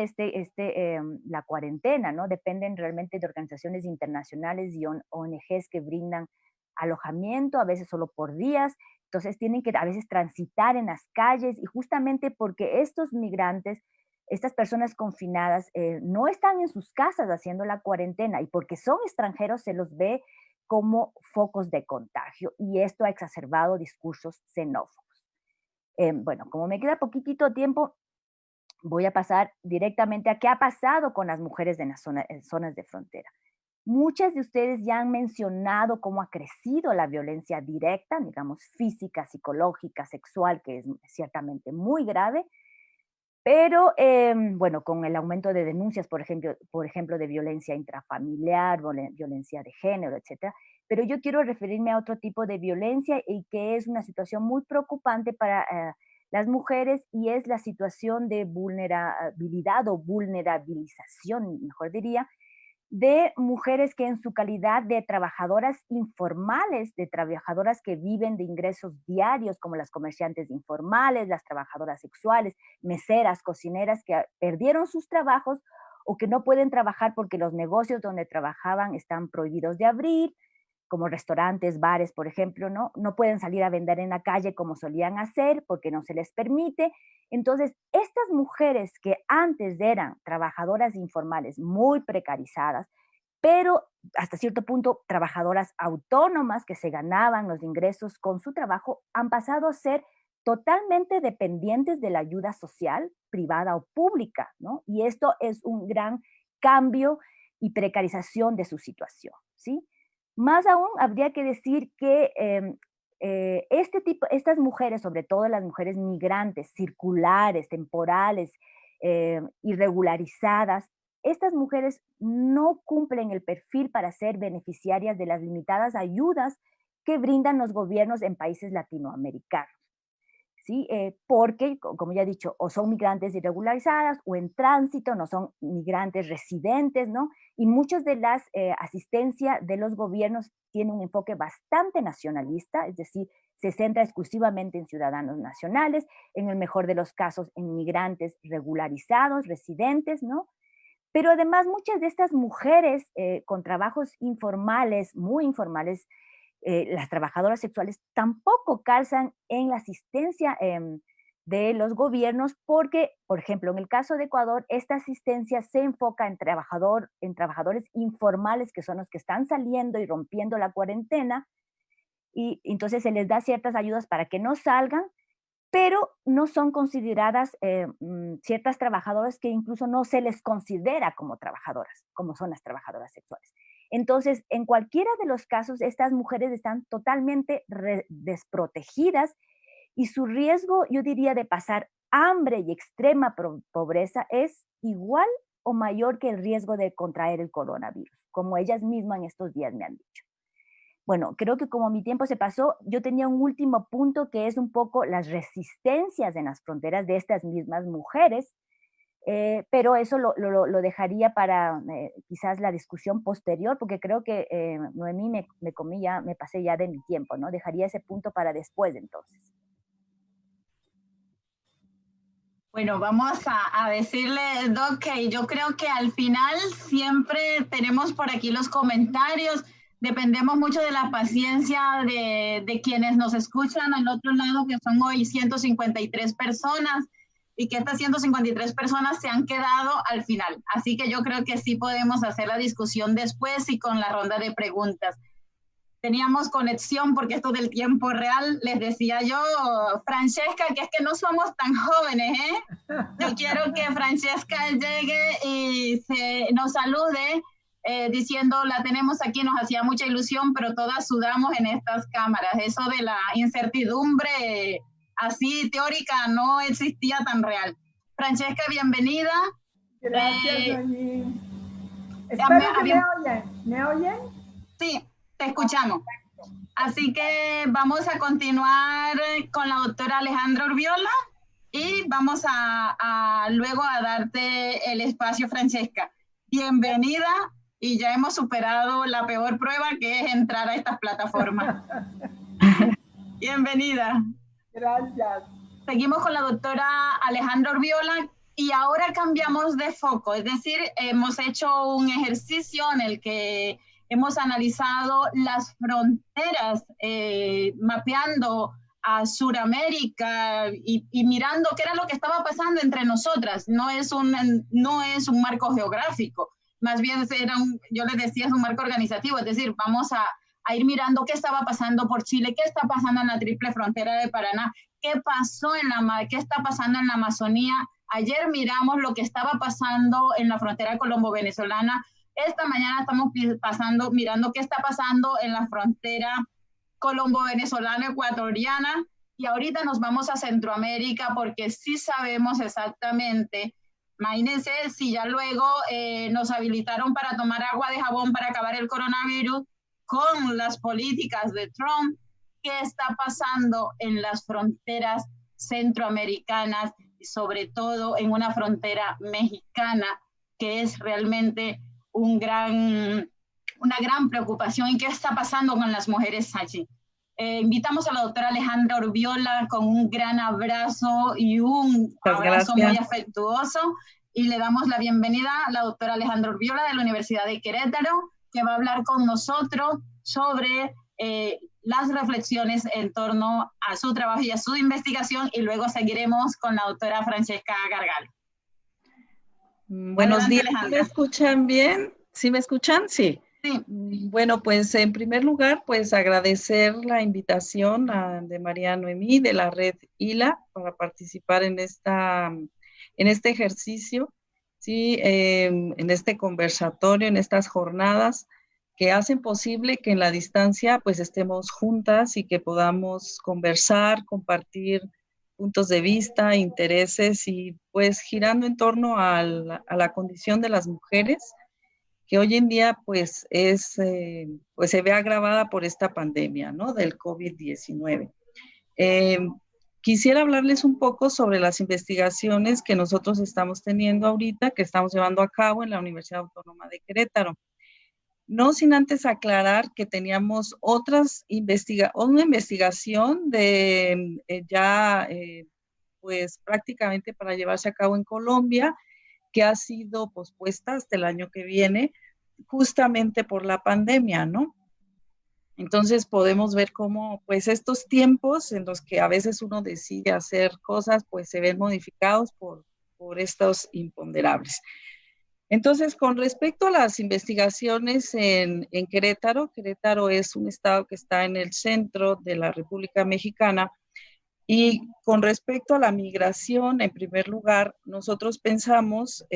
la cuarentena, ¿no? Dependen realmente de organizaciones internacionales y ONGs que brindan alojamiento, a veces solo por días. Entonces tienen que a veces transitar en las calles, y justamente porque estos migrantes, estas personas confinadas, no están en sus casas haciendo la cuarentena, y porque son extranjeros se los ve como focos de contagio, y esto ha exacerbado discursos xenófobos. Bueno, como me queda poquitito tiempo, voy a pasar directamente a qué ha pasado con las mujeres en las zonas de frontera. Muchas de ustedes ya han mencionado cómo ha crecido la violencia directa, digamos, física, psicológica, sexual, que es ciertamente muy grave, Pero, bueno, con el aumento de denuncias, por ejemplo, de violencia intrafamiliar, violencia de género, etcétera. Pero yo quiero referirme a otro tipo de violencia y que es una situación muy preocupante para las mujeres, y es la situación de vulnerabilidad o vulnerabilización, mejor diría, de mujeres que en su calidad de trabajadoras informales, de trabajadoras que viven de ingresos diarios, como las comerciantes informales, las trabajadoras sexuales, meseras, cocineras, que perdieron sus trabajos o que no pueden trabajar porque los negocios donde trabajaban están prohibidos de abrir, como restaurantes, bares, por ejemplo, ¿no? No pueden salir a vender en la calle como solían hacer porque no se les permite. Entonces, estas mujeres que antes eran trabajadoras informales muy precarizadas, pero hasta cierto punto trabajadoras autónomas que se ganaban los ingresos con su trabajo, han pasado a ser totalmente dependientes de la ayuda social, privada o pública, ¿no? Y esto es un gran cambio y precarización de su situación, ¿sí? Más aún, habría que decir que estas mujeres, sobre todo las mujeres migrantes, circulares, temporales, irregularizadas, estas mujeres no cumplen el perfil para ser beneficiarias de las limitadas ayudas que brindan los gobiernos en países latinoamericanos. ¿Sí? Porque, como ya he dicho, o son migrantes irregularizadas o en tránsito, no son migrantes residentes, ¿no? Y muchas de las asistencias de los gobiernos tienen un enfoque bastante nacionalista, es decir, se centra exclusivamente en ciudadanos nacionales, en el mejor de los casos en migrantes regularizados, residentes, ¿no? Pero además muchas de estas mujeres con trabajos informales, muy informales, las trabajadoras sexuales tampoco calzan en la asistencia de los gobiernos porque, por ejemplo, en el caso de Ecuador, esta asistencia se enfoca en trabajadores informales, que son los que están saliendo y rompiendo la cuarentena, y entonces se les da ciertas ayudas para que no salgan, pero no son consideradas ciertas trabajadoras que incluso no se les considera como trabajadoras, como son las trabajadoras sexuales. Entonces, en cualquiera de los casos, estas mujeres están totalmente desprotegidas y su riesgo, yo diría, de pasar hambre y extrema pobreza es igual o mayor que el riesgo de contraer el coronavirus, como ellas mismas en estos días me han dicho. Bueno, creo que como mi tiempo se pasó, yo tenía un último punto que es un poco las resistencias en las fronteras de estas mismas mujeres, pero eso lo dejaría para quizás la discusión posterior, porque creo que Noemí me pasé ya de mi tiempo, ¿no? Dejaría ese punto para después entonces. Bueno, vamos a decirle, Doc, que yo creo que al final siempre tenemos por aquí los comentarios. Dependemos mucho de la paciencia de quienes nos escuchan al otro lado, que son hoy 153 personas, y que estas 153 personas se han quedado al final. Así que yo creo que sí podemos hacer la discusión después y con la ronda de preguntas. Teníamos conexión porque esto del tiempo real, les decía yo, Francesca, que es que no somos tan jóvenes, ¿eh? Yo quiero que Francesca llegue y nos salude diciendo, la tenemos aquí, nos hacía mucha ilusión, pero todas sudamos en estas cámaras. Eso de la incertidumbre así teórica no existía tan real. Francesca, bienvenida. Gracias, Noemí. Espero que me oyen. ¿Me oyen? Sí, te escuchamos. Así que vamos a continuar con la doctora Alejandra Urbiola y vamos luego a darte el espacio, Francesca. Bienvenida, y ya hemos superado la peor prueba, que es entrar a estas plataformas. Bienvenida. Gracias. Seguimos con la doctora Alejandra Urbiola y ahora cambiamos de foco, es decir, hemos hecho un ejercicio en el que hemos analizado las fronteras, mapeando a Sudamérica y mirando qué era lo que estaba pasando entre nosotras. No es un marco geográfico, más bien yo les decía, es un marco organizativo, es decir, vamos a ir mirando qué estaba pasando por Chile, qué está pasando en la triple frontera de Paraná, qué está pasando en la Amazonía. Ayer miramos lo que estaba pasando en la frontera colombo-venezolana. Esta mañana estamos mirando qué está pasando en la frontera colombo-venezolana ecuatoriana. Y ahorita nos vamos a Centroamérica porque sí sabemos exactamente, imagínense si ya luego nos habilitaron para tomar agua de jabón para acabar el coronavirus con las políticas de Trump, ¿qué está pasando en las fronteras centroamericanas y sobre todo en una frontera mexicana, que es realmente una gran preocupación? ¿Y qué está pasando con las mujeres allí? Invitamos a la doctora Alejandra Urbiola con un gran abrazo y un abrazo muy afectuoso, y le damos la bienvenida a la doctora Alejandra Urbiola de la Universidad de Querétaro, que va a hablar con nosotros sobre las reflexiones en torno a su trabajo y a su investigación, y luego seguiremos con la doctora Francesca Gargalo. Buenos días, ¿me escuchan bien? ¿Sí me escuchan? Sí. Sí. Bueno, pues en primer lugar, pues agradecer la invitación de María Noemí de la Red ILA para participar en este ejercicio, ¿sí? En este conversatorio, en estas jornadas que hacen posible que en la distancia pues estemos juntas y que podamos conversar, compartir puntos de vista, intereses y pues girando en torno a la condición de las mujeres, que hoy en día pues pues se ve agravada por esta pandemia, ¿no? Del COVID-19. Quisiera hablarles un poco sobre las investigaciones que nosotros estamos teniendo ahorita, que estamos llevando a cabo en la Universidad Autónoma de Querétaro. No sin antes aclarar que teníamos una investigación de pues prácticamente para llevarse a cabo en Colombia, que ha sido pospuesta hasta el año que viene, justamente por la pandemia, ¿no? Entonces podemos ver cómo, pues, estos tiempos en los que a veces uno decide hacer cosas, pues se ven modificados por estos imponderables. Entonces, con respecto a las investigaciones en Querétaro, Querétaro es un estado que está en el centro de la República Mexicana. Y con respecto a la migración, en primer lugar, nosotros pensamos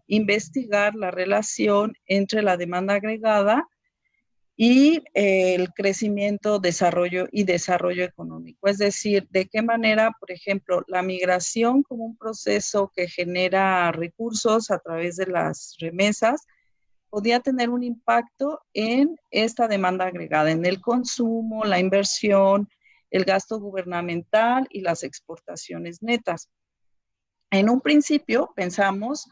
investigar la relación entre la demanda agregada y el crecimiento, desarrollo económico. Es decir, de qué manera, por ejemplo, la migración como un proceso que genera recursos a través de las remesas podía tener un impacto en esta demanda agregada, en el consumo, la inversión, el gasto gubernamental y las exportaciones netas. En un principio pensamos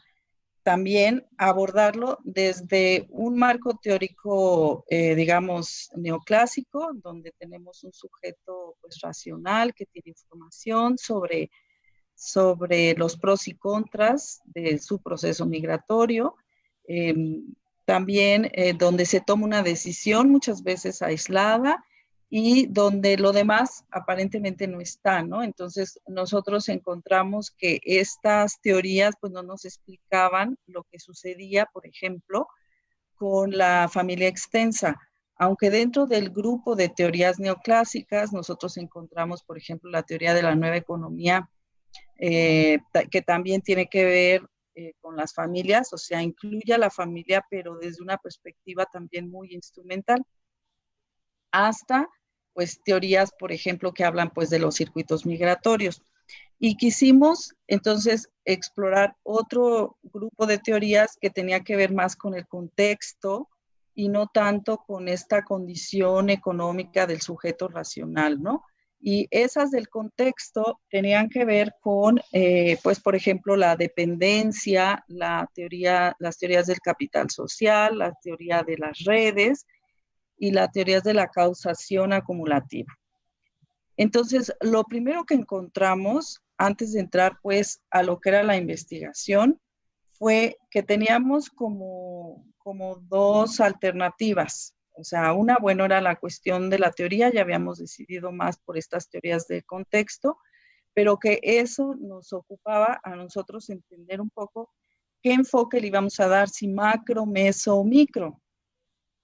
también abordarlo desde un marco teórico, digamos, neoclásico, donde tenemos un sujeto pues, racional que tiene información sobre los pros y contras de su proceso migratorio, también donde se toma una decisión muchas veces aislada y donde lo demás aparentemente no está, ¿no? Entonces nosotros encontramos que estas teorías pues no nos explicaban lo que sucedía, por ejemplo, con la familia extensa. Aunque dentro del grupo de teorías neoclásicas nosotros encontramos, por ejemplo, la teoría de la nueva economía, que también tiene que ver con las familias, o sea, incluye a la familia, pero desde una perspectiva también muy instrumental, hasta pues teorías, por ejemplo, que hablan pues de los circuitos migratorios. Y quisimos entonces explorar otro grupo de teorías que tenía que ver más con el contexto y no tanto con esta condición económica del sujeto racional, ¿no? Y esas del contexto tenían que ver con, pues, por ejemplo, la dependencia, las teorías del capital social, la teoría de las redes y las teorías de la causación acumulativa. Entonces, lo primero que encontramos antes de entrar, pues, a lo que era la investigación, fue que teníamos como dos alternativas. O sea, una, bueno, era la cuestión de la teoría, ya habíamos decidido más por estas teorías de contexto, pero que eso nos ocupaba a nosotros entender un poco qué enfoque le íbamos a dar, si macro, meso o micro,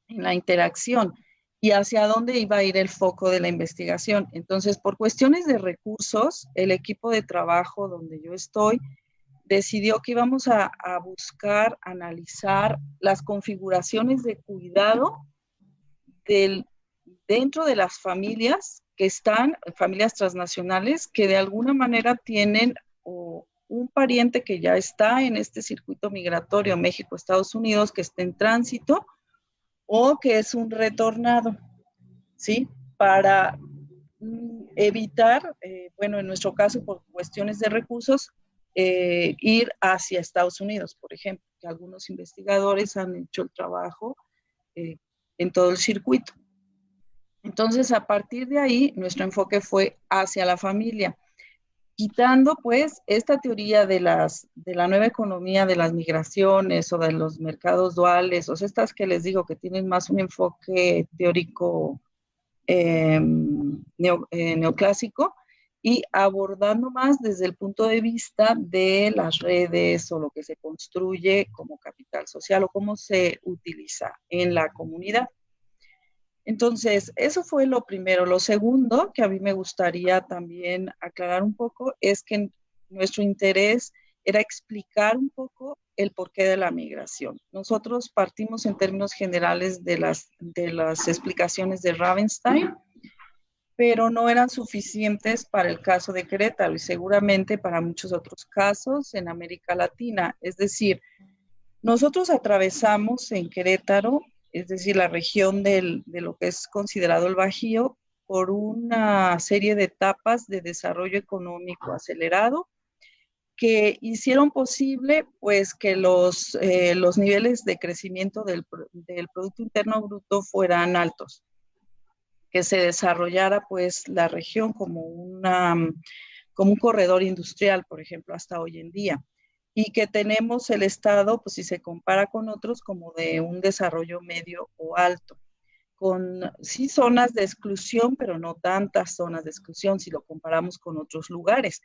en la interacción y hacia dónde iba a ir el foco de la investigación. Entonces, por cuestiones de recursos, el equipo de trabajo donde yo estoy decidió que íbamos a buscar, analizar las configuraciones de cuidado dentro de las familias que están, familias transnacionales, que de alguna manera tienen un pariente que ya está en este circuito migratorio México-Estados Unidos, que está en tránsito, o que es un retornado, ¿sí? Para evitar, bueno, en nuestro caso, por cuestiones de recursos, ir hacia Estados Unidos, por ejemplo, que algunos investigadores han hecho el trabajo en todo el circuito. Entonces, a partir de ahí, nuestro enfoque fue hacia la familia, quitando pues esta teoría de la nueva economía, de las migraciones o de los mercados duales, o sea, estas que les digo que tienen más un enfoque teórico neoclásico, y abordando más desde el punto de vista de las redes o lo que se construye como capital social o cómo se utiliza en la comunidad. Entonces, eso fue lo primero. Lo segundo que a mí me gustaría también aclarar un poco es que nuestro interés era explicar un poco el porqué de la migración. Nosotros partimos en términos generales de las explicaciones de Ravenstein, pero no eran suficientes para el caso de Querétaro y seguramente para muchos otros casos en América Latina. Es decir, nosotros atravesamos en Querétaro, es decir, la región de lo que es considerado el Bajío, por una serie de etapas de desarrollo económico acelerado que hicieron posible pues que los niveles de crecimiento del Producto Interno Bruto fueran altos, que se desarrollara pues la región como un corredor industrial, por ejemplo, hasta hoy en día, y que tenemos el estado, pues si se compara con otros, como de un desarrollo medio o alto, con sí zonas de exclusión, pero no tantas zonas de exclusión si lo comparamos con otros lugares.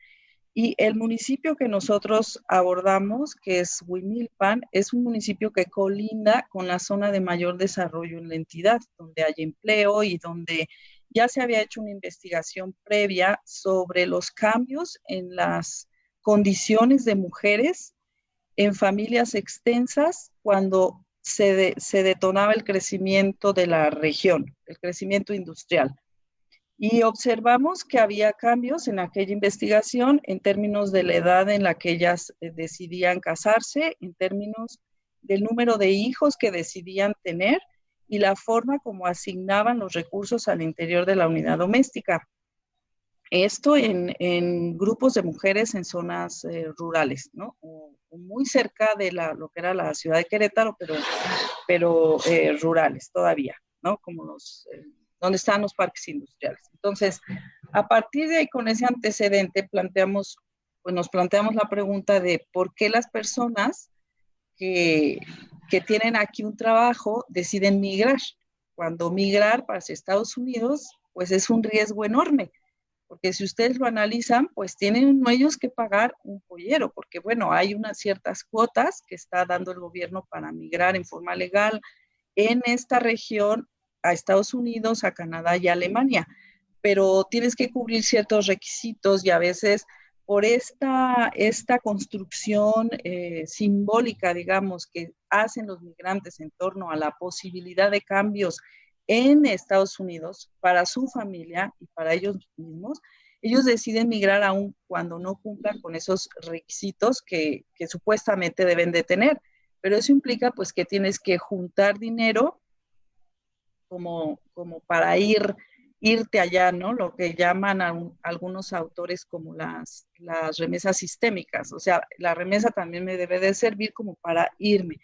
Y el municipio que nosotros abordamos, que es Huimilpan, es un municipio que colinda con la zona de mayor desarrollo en la entidad, donde hay empleo y donde ya se había hecho una investigación previa sobre los cambios en las condiciones de mujeres en familias extensas cuando se detonaba el crecimiento de la región, el crecimiento industrial. Y observamos que había cambios en aquella investigación en términos de la edad en la que ellas decidían casarse, en términos del número de hijos que decidían tener y la forma como asignaban los recursos al interior de la unidad doméstica. Esto en grupos de mujeres en zonas rurales, ¿no? O muy cerca de lo que era la ciudad de Querétaro, pero rurales todavía, ¿no? Como donde están los parques industriales. Entonces, a partir de ahí, con ese antecedente, nos planteamos la pregunta de por qué las personas que tienen aquí un trabajo deciden migrar. Cuando migrar para Estados Unidos, pues es un riesgo enorme, porque si ustedes lo analizan, pues tienen ellos que pagar un pollero, porque bueno, hay unas ciertas cuotas que está dando el gobierno para migrar en forma legal en esta región a Estados Unidos, a Canadá y a Alemania, pero tienes que cubrir ciertos requisitos y a veces por esta construcción simbólica, digamos, que hacen los migrantes en torno a la posibilidad de cambios en Estados Unidos para su familia y para ellos mismos, ellos deciden migrar aún cuando no cumplan con esos requisitos que supuestamente deben de tener. Pero eso implica pues que tienes que juntar dinero como para irte allá, ¿no? Lo que llaman algunos autores como las remesas sistémicas. O sea, la remesa también me debe de servir como para irme.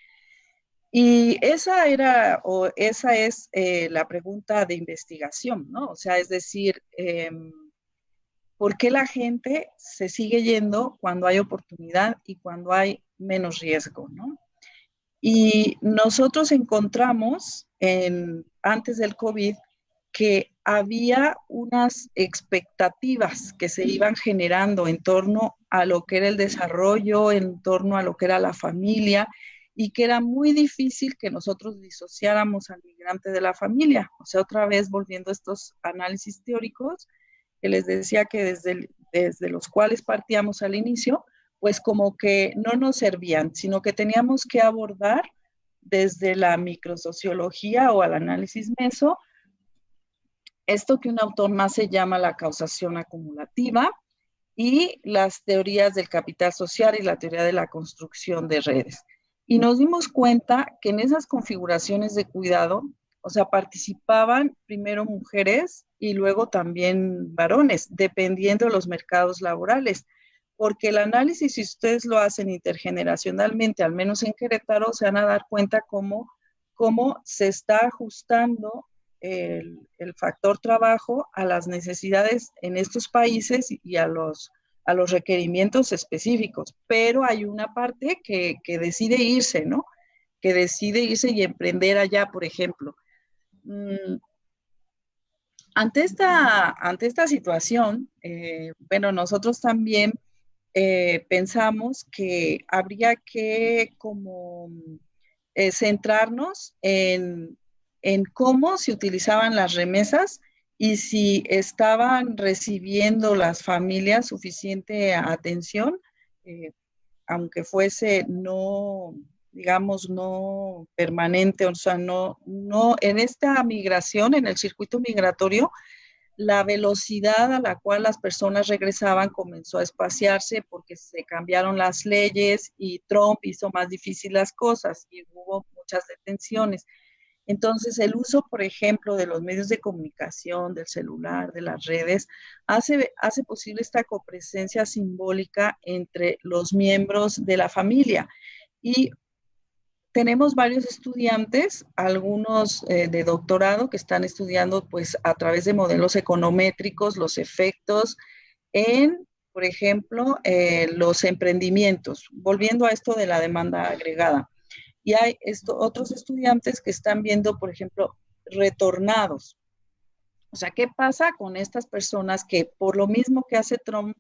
Y esa es la pregunta de investigación, ¿no? O sea, es decir, ¿por qué la gente se sigue yendo cuando hay oportunidad y cuando hay menos riesgo, ¿no? Y nosotros encontramos antes del COVID que había unas expectativas que se iban generando en torno a lo que era el desarrollo, en torno a lo que era la familia, y que era muy difícil que nosotros disociáramos al migrante de la familia. O sea, otra vez volviendo a estos análisis teóricos que les decía que desde los cuales partíamos al inicio, pues como que no nos servían, sino que teníamos que abordar desde la microsociología o al análisis meso esto que un autor más se llama la causación acumulativa, y las teorías del capital social y la teoría de la construcción de redes. Y nos dimos cuenta que en esas configuraciones de cuidado, o sea, participaban primero mujeres y luego también varones, dependiendo de los mercados laborales. Porque el análisis, si ustedes lo hacen intergeneracionalmente, al menos en Querétaro, se van a dar cuenta cómo se está ajustando el factor trabajo a las necesidades en estos países y a los requerimientos específicos. Pero hay una parte que decide irse, ¿no? Que decide irse y emprender allá, por ejemplo. Ante esta situación, bueno, nosotros también pensamos que habría que como centrarnos en cómo se utilizaban las remesas y si estaban recibiendo las familias suficiente atención, aunque fuese no, digamos, no permanente, o sea, no, en esta migración, en el circuito migratorio, la velocidad a la cual las personas regresaban comenzó a espaciarse porque se cambiaron las leyes y Trump hizo más difíciles las cosas y hubo muchas detenciones. Entonces, el uso, por ejemplo, de los medios de comunicación, del celular, de las redes, hace posible esta copresencia simbólica entre los miembros de la familia. Y tenemos varios estudiantes, algunos de doctorado que están estudiando pues a través de modelos econométricos los efectos en, por ejemplo, los emprendimientos, volviendo a esto de la demanda agregada. Y hay otros estudiantes que están viendo, por ejemplo, retornados. O sea, ¿qué pasa con estas personas que por lo mismo que hace Trump,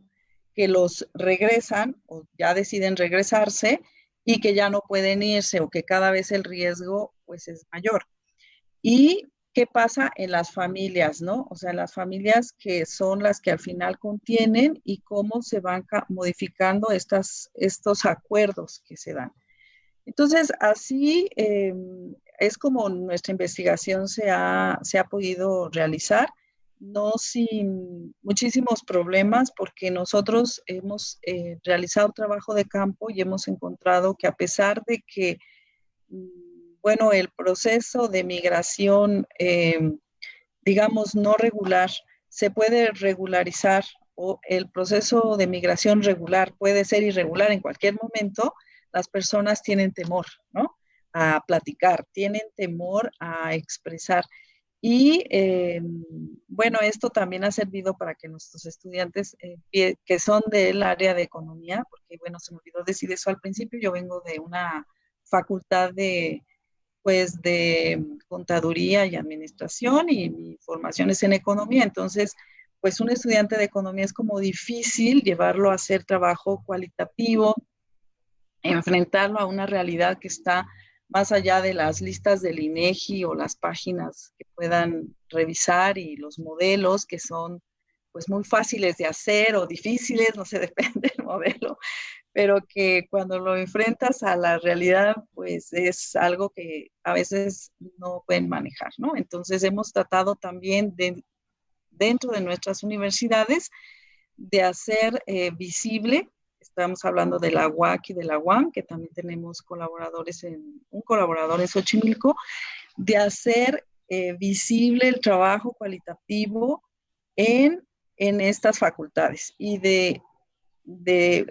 que los regresan o ya deciden regresarse y que ya no pueden irse o que cada vez el riesgo pues es mayor? ¿Y qué pasa en las familias, no? O sea, en las familias que son las que al final contienen y cómo se van modificando estos acuerdos que se dan. Entonces, así es como nuestra investigación se ha podido realizar, no sin muchísimos problemas, porque nosotros hemos realizado trabajo de campo y hemos encontrado que a pesar de que, bueno, el proceso de migración, digamos, no regular, se puede regularizar o el proceso de migración regular puede ser irregular en cualquier momento, las personas tienen temor, ¿no? A platicar, tienen temor a expresar. Y bueno, esto también ha servido para que nuestros estudiantes que son del área de economía, porque bueno, se me olvidó decir eso al principio, yo vengo de una facultad de contaduría y administración y mi formación es en economía, entonces pues un estudiante de economía es como difícil llevarlo a hacer trabajo cualitativo, enfrentarlo a una realidad que está más allá de las listas del INEGI o las páginas que puedan revisar y los modelos que son pues muy fáciles de hacer o difíciles, no sé, depende del modelo, pero que cuando lo enfrentas a la realidad, pues es algo que a veces no pueden manejar, ¿no? Entonces hemos tratado también dentro de nuestras universidades de hacer visible. Estamos hablando de la UAC y de la UAM, que también tenemos un colaborador en Xochimilco, de hacer visible el trabajo cualitativo en estas facultades y de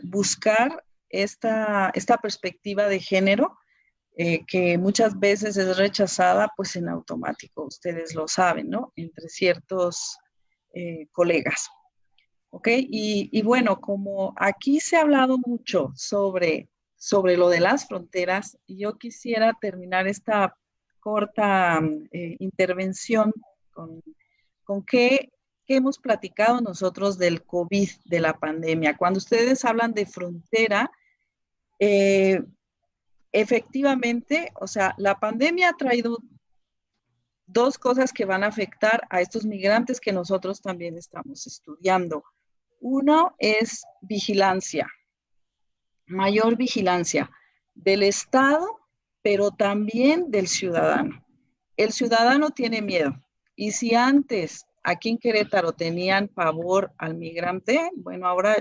buscar esta perspectiva de género que muchas veces es rechazada pues en automático, ustedes lo saben, ¿no? Entre ciertos colegas. ¿Ok? Y bueno, como aquí se ha hablado mucho sobre lo de las fronteras, yo quisiera terminar esta corta intervención con qué hemos platicado nosotros del COVID, de la pandemia. Cuando ustedes hablan de frontera, efectivamente, o sea, la pandemia ha traído dos cosas que van a afectar a estos migrantes que nosotros también estamos estudiando. Uno es vigilancia, mayor vigilancia del Estado, pero también del ciudadano. El ciudadano tiene miedo y si antes aquí en Querétaro tenían pavor al migrante, bueno, ahora,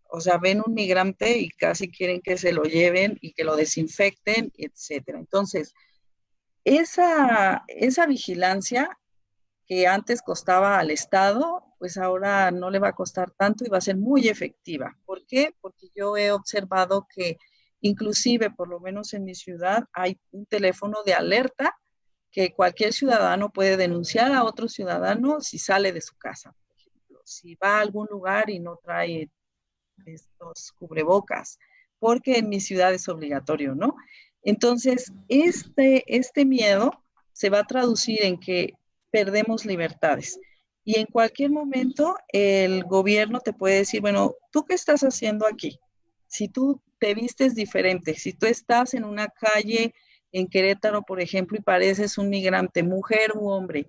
o sea, ven un migrante y casi quieren que se lo lleven y que lo desinfecten, etcétera. Entonces, esa vigilancia que antes costaba al Estado, pues ahora no le va a costar tanto y va a ser muy efectiva. ¿Por qué? Porque yo he observado que inclusive, por lo menos en mi ciudad, hay un teléfono de alerta que cualquier ciudadano puede denunciar a otro ciudadano si sale de su casa, por ejemplo, si va a algún lugar y no trae estos cubrebocas, porque en mi ciudad es obligatorio, ¿no? Entonces, este miedo se va a traducir en que perdemos libertades. Y en cualquier momento el gobierno te puede decir, bueno, ¿tú qué estás haciendo aquí? Si tú te vistes diferente, si tú estás en una calle en Querétaro, por ejemplo, y pareces un migrante, mujer u hombre,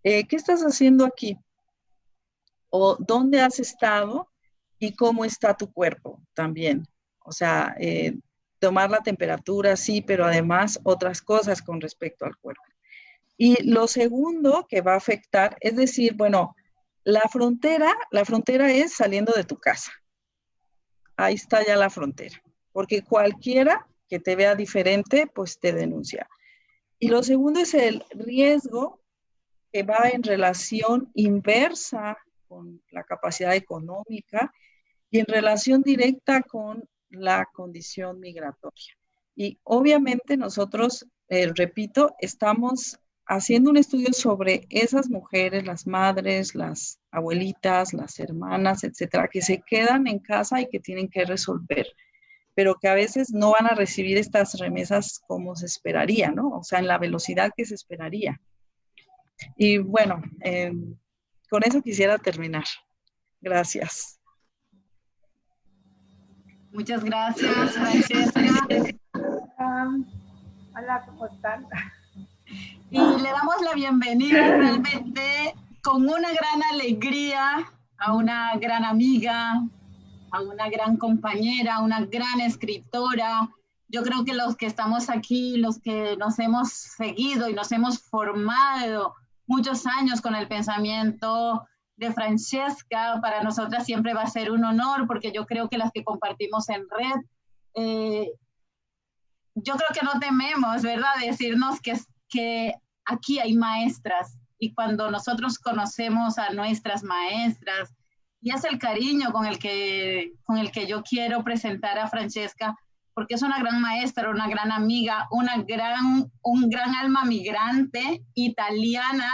¿qué estás haciendo aquí? ¿O dónde has estado y cómo está tu cuerpo también? O sea, tomar la temperatura, sí, pero además otras cosas con respecto al cuerpo. Y lo segundo que va a afectar es decir, bueno, la frontera es saliendo de tu casa. Ahí está ya la frontera, porque cualquiera que te vea diferente, pues te denuncia. Y lo segundo es el riesgo que va en relación inversa con la capacidad económica y en relación directa con la condición migratoria. Y obviamente nosotros, repito, estamos haciendo un estudio sobre esas mujeres, las madres, las abuelitas, las hermanas, etcétera, que se quedan en casa y que tienen que resolver, pero que a veces no van a recibir estas remesas como se esperaría, ¿no? O sea, en la velocidad que se esperaría. Y bueno, con eso quisiera terminar. Gracias. Muchas gracias, Francesca. Hola, ¿cómo están? Y le damos la bienvenida realmente con una gran alegría a una gran amiga, a una gran compañera, a una gran escritora. Yo creo que los que estamos aquí, los que nos hemos seguido y nos hemos formado muchos años con el pensamiento de Francesca, para nosotras siempre va a ser un honor, porque yo creo que las que compartimos en red, yo creo que no tememos, ¿verdad?, decirnos que aquí hay maestras, y cuando nosotros conocemos a nuestras maestras, y es el cariño con el que yo quiero presentar a Francesca, porque es una gran maestra, una gran amiga, un gran alma migrante italiana,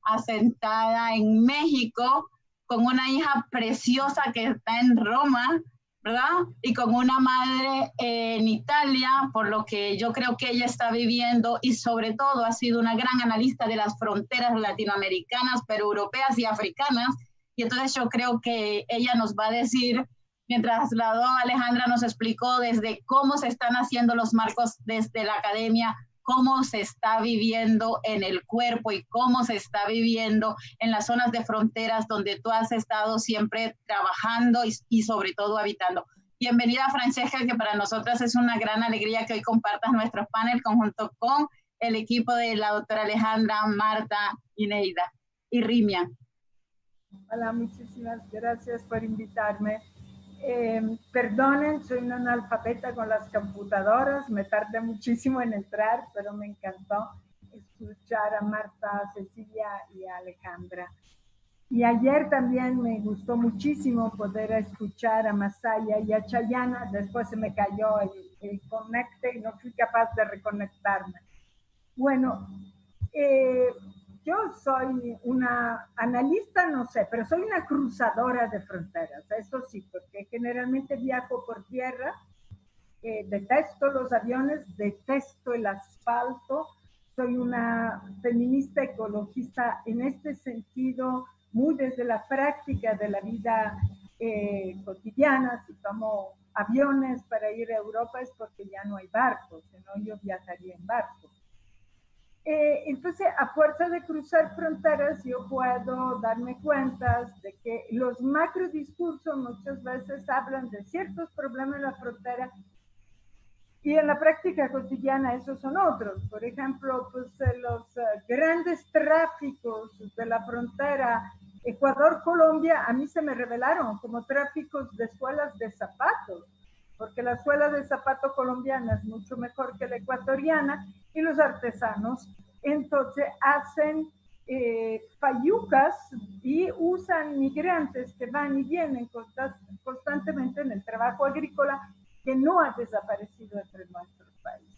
asentada en México, con una hija preciosa que está en Roma, ¿verdad? Y con una madre en Italia, por lo que yo creo que ella está viviendo, y sobre todo ha sido una gran analista de las fronteras latinoamericanas, pero europeas y africanas, y entonces yo creo que ella nos va a decir, mientras la don Alejandra nos explicó desde cómo se están haciendo los marcos desde la academia, cómo se está viviendo en el cuerpo y cómo se está viviendo en las zonas de fronteras donde tú has estado siempre trabajando y sobre todo habitando. Bienvenida, Francesca, que para nosotras es una gran alegría que hoy compartas nuestro panel junto con el equipo de la doctora Alejandra, Marta, Ineida y Rimia. Hola, muchísimas gracias por invitarme. Perdonen, soy una analfabeta con las computadoras, me tardé muchísimo en entrar, pero me encantó escuchar a Marta, Cecilia y a Alejandra. Y ayer también me gustó muchísimo poder escuchar a Masaya y a Chayana, después se me cayó el conecte y no fui capaz de reconectarme. Bueno, yo soy una analista, no sé, pero soy una cruzadora de fronteras, eso sí, porque generalmente viajo por tierra, detesto los aviones, detesto el asfalto, soy una feminista ecologista en este sentido, muy desde la práctica de la vida cotidiana. Si tomo aviones para ir a Europa es porque ya no hay barcos, si no yo viajaría en barco. Entonces, a fuerza de cruzar fronteras, yo puedo darme cuenta de que los macrodiscursos muchas veces hablan de ciertos problemas en la frontera y en la práctica cotidiana esos son otros. Por ejemplo, pues, los grandes tráficos de la frontera Ecuador, Colombia, a mí se me revelaron como tráficos de suelas de zapatos, porque la suela de zapato colombiana es mucho mejor que la ecuatoriana, y los artesanos entonces hacen fayucas y usan migrantes que van y vienen constantemente en el trabajo agrícola, que no ha desaparecido entre nuestros países.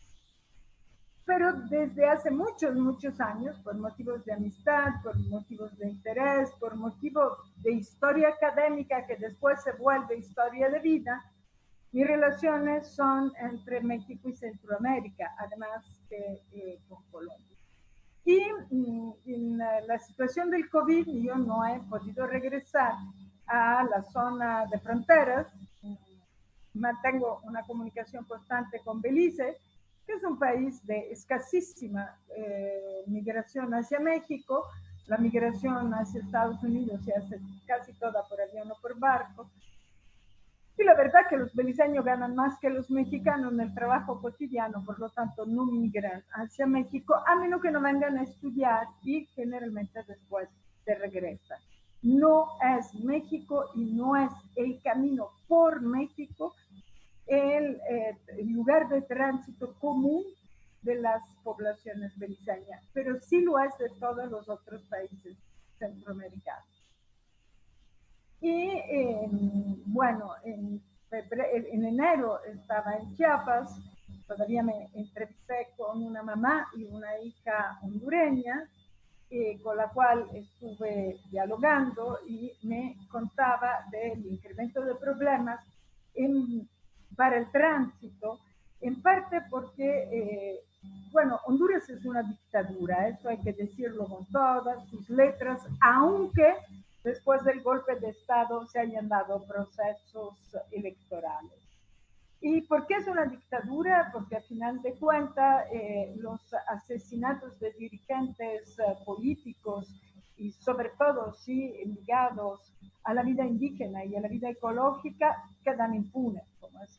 Pero desde hace muchos años, por motivos de amistad, por motivos de interés, por motivos de historia académica que después se vuelve historia de vida, mis relaciones son entre México y Centroamérica, además que con Colombia. Y en la situación del COVID yo no he podido regresar a la zona de fronteras. Mantengo una comunicación constante con Belice, que es un país de escasísima migración hacia México. La migración hacia Estados Unidos se hace casi toda por avión o por barco. Y la verdad que los beliceños ganan más que los mexicanos en el trabajo cotidiano, por lo tanto no migran hacia México, a menos que no vengan a estudiar, y generalmente después se regresan. No es México y no es el camino por México el lugar de tránsito común de las poblaciones beliceñas, pero sí lo es de todos los otros países centroamericanos. Y bueno, en enero estaba en Chiapas, todavía me entrevisté con una mamá y una hija hondureña, con la cual estuve dialogando, y me contaba del incremento de problemas para el tránsito, en parte porque, bueno, Honduras es una dictadura, eso hay que decirlo con todas sus letras, aunque después del golpe de Estado se hayan dado procesos electorales. ¿Y por qué es una dictadura? Porque al final de cuentas los asesinatos de dirigentes políticos, y sobre todo sí ligados a la vida indígena y a la vida ecológica, quedan impunes, como es,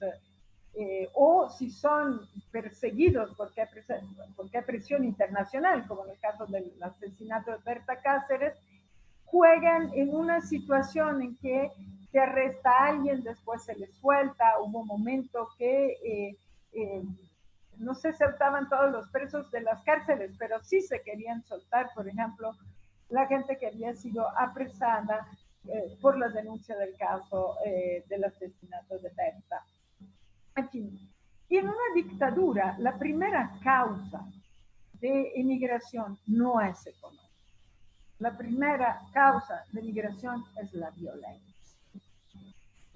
o si son perseguidos porque hay presión internacional, como en el caso del asesinato de Berta Cáceres, juegan en una situación en que se arresta a alguien, después se les suelta. Hubo un momento que no se soltaban todos los presos de las cárceles, pero sí se querían soltar, por ejemplo, la gente que había sido apresada por la denuncia del caso del asesinato de Berta. En fin, y en una dictadura, la primera causa de emigración no es económica. La primera causa de migración es la violencia.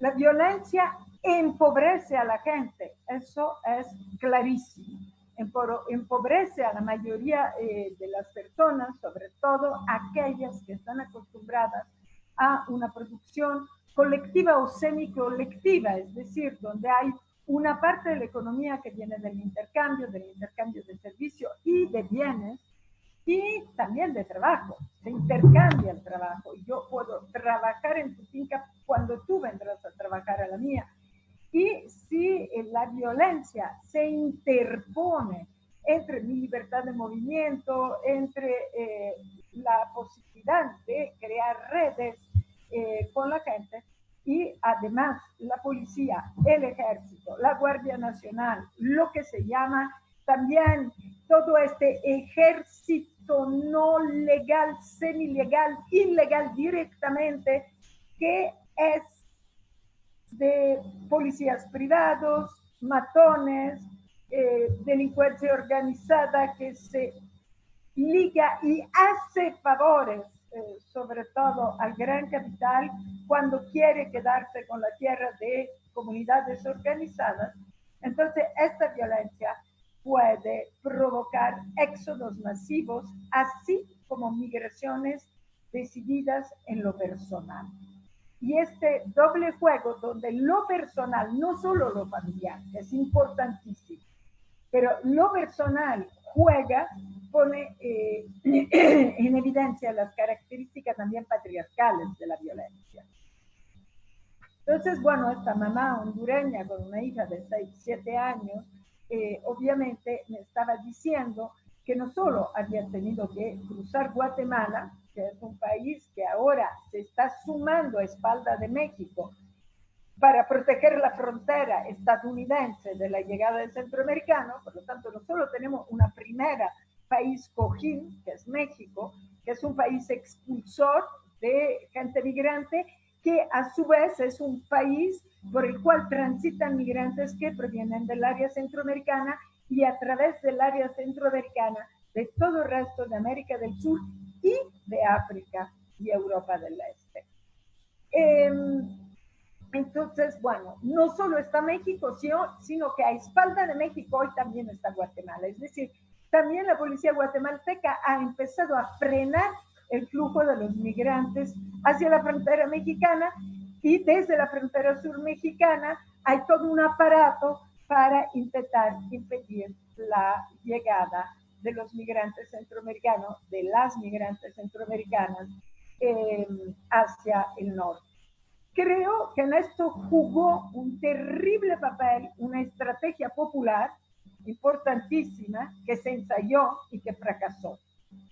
La violencia empobrece a la gente, eso es clarísimo. Empobrece a la mayoría de las personas, sobre todo aquellas que están acostumbradas a una producción colectiva o semicolectiva, es decir, donde hay una parte de la economía que viene del intercambio de servicios y de bienes, y también de trabajo. Se intercambia el trabajo. Yo puedo trabajar en tu finca cuando tú vendrás a trabajar a la mía. Y si la violencia se interpone entre mi libertad de movimiento, entre la posibilidad de crear redes con la gente, y además la policía, el ejército, la Guardia Nacional, lo que se llama también todo este ejército no legal, semilegal, ilegal directamente, que es de policías privados, matones, delincuencia organizada que se liga y hace favores, sobre todo al gran capital, cuando quiere quedarse con la tierra de comunidades organizadas. Entonces, esta violencia puede provocar éxodos masivos, así como migraciones decididas en lo personal. Y este doble juego, donde lo personal, no solo lo familiar, es importantísimo, pero lo personal juega, pone en evidencia las características también patriarcales de la violencia. Entonces, bueno, esta mamá hondureña con una hija de 6, 7 años, obviamente me estaba diciendo que no solo había tenido que cruzar Guatemala, que es un país que ahora se está sumando a espalda de México para proteger la frontera estadounidense de la llegada del centroamericano. Por lo tanto, no solo tenemos una primera país cojín, que es México, que es un país expulsor de gente migrante, que a su vez es un país por el cual transitan migrantes que provienen del área centroamericana y a través del área centroamericana de todo el resto de América del Sur y de África y Europa del Este. Entonces, bueno, no solo está México, sino que a espalda de México hoy también está Guatemala. Es decir, también la policía guatemalteca ha empezado a frenar el flujo de los migrantes hacia la frontera mexicana, y desde la frontera sur mexicana hay todo un aparato para intentar impedir la llegada de los migrantes centroamericanos, de las migrantes centroamericanas hacia el norte. Creo que en esto jugó un terrible papel una estrategia popular importantísima que se ensayó y que fracasó,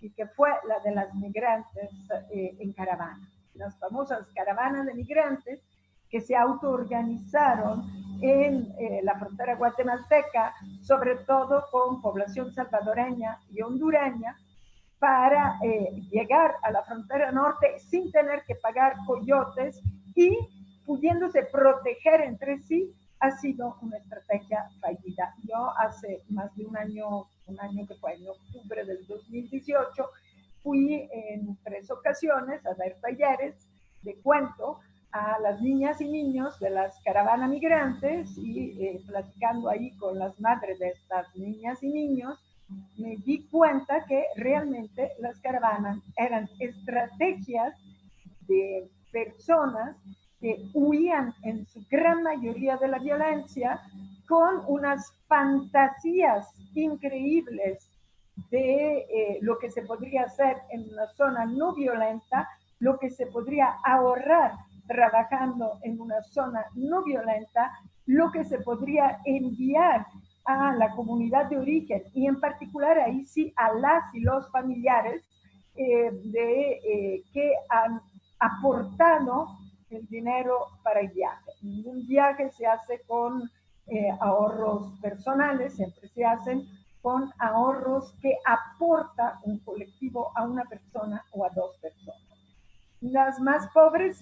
y que fue la de las migrantes en caravana. Las famosas caravanas de migrantes que se autoorganizaron en la frontera guatemalteca, sobre todo con población salvadoreña y hondureña, para llegar a la frontera norte sin tener que pagar coyotes y pudiéndose proteger entre sí. Ha sido una estrategia fallida. Yo hace más de un año que fue en octubre del 2018, fui en 3 ocasiones a dar talleres de cuento a las niñas y niños de las caravanas migrantes, y platicando ahí con las madres de estas niñas y niños, me di cuenta que realmente las caravanas eran estrategias de personas que huían en su gran mayoría de la violencia, con unas fantasías increíbles de lo que se podría hacer en una zona no violenta, lo que se podría ahorrar trabajando en una zona no violenta, lo que se podría enviar a la comunidad de origen, y en particular ahí sí a las y los familiares que han aportado el dinero para el viaje. Ningún viaje se hace con ahorros personales, siempre se hacen con ahorros que aporta un colectivo a una persona o a 2 personas. Las más pobres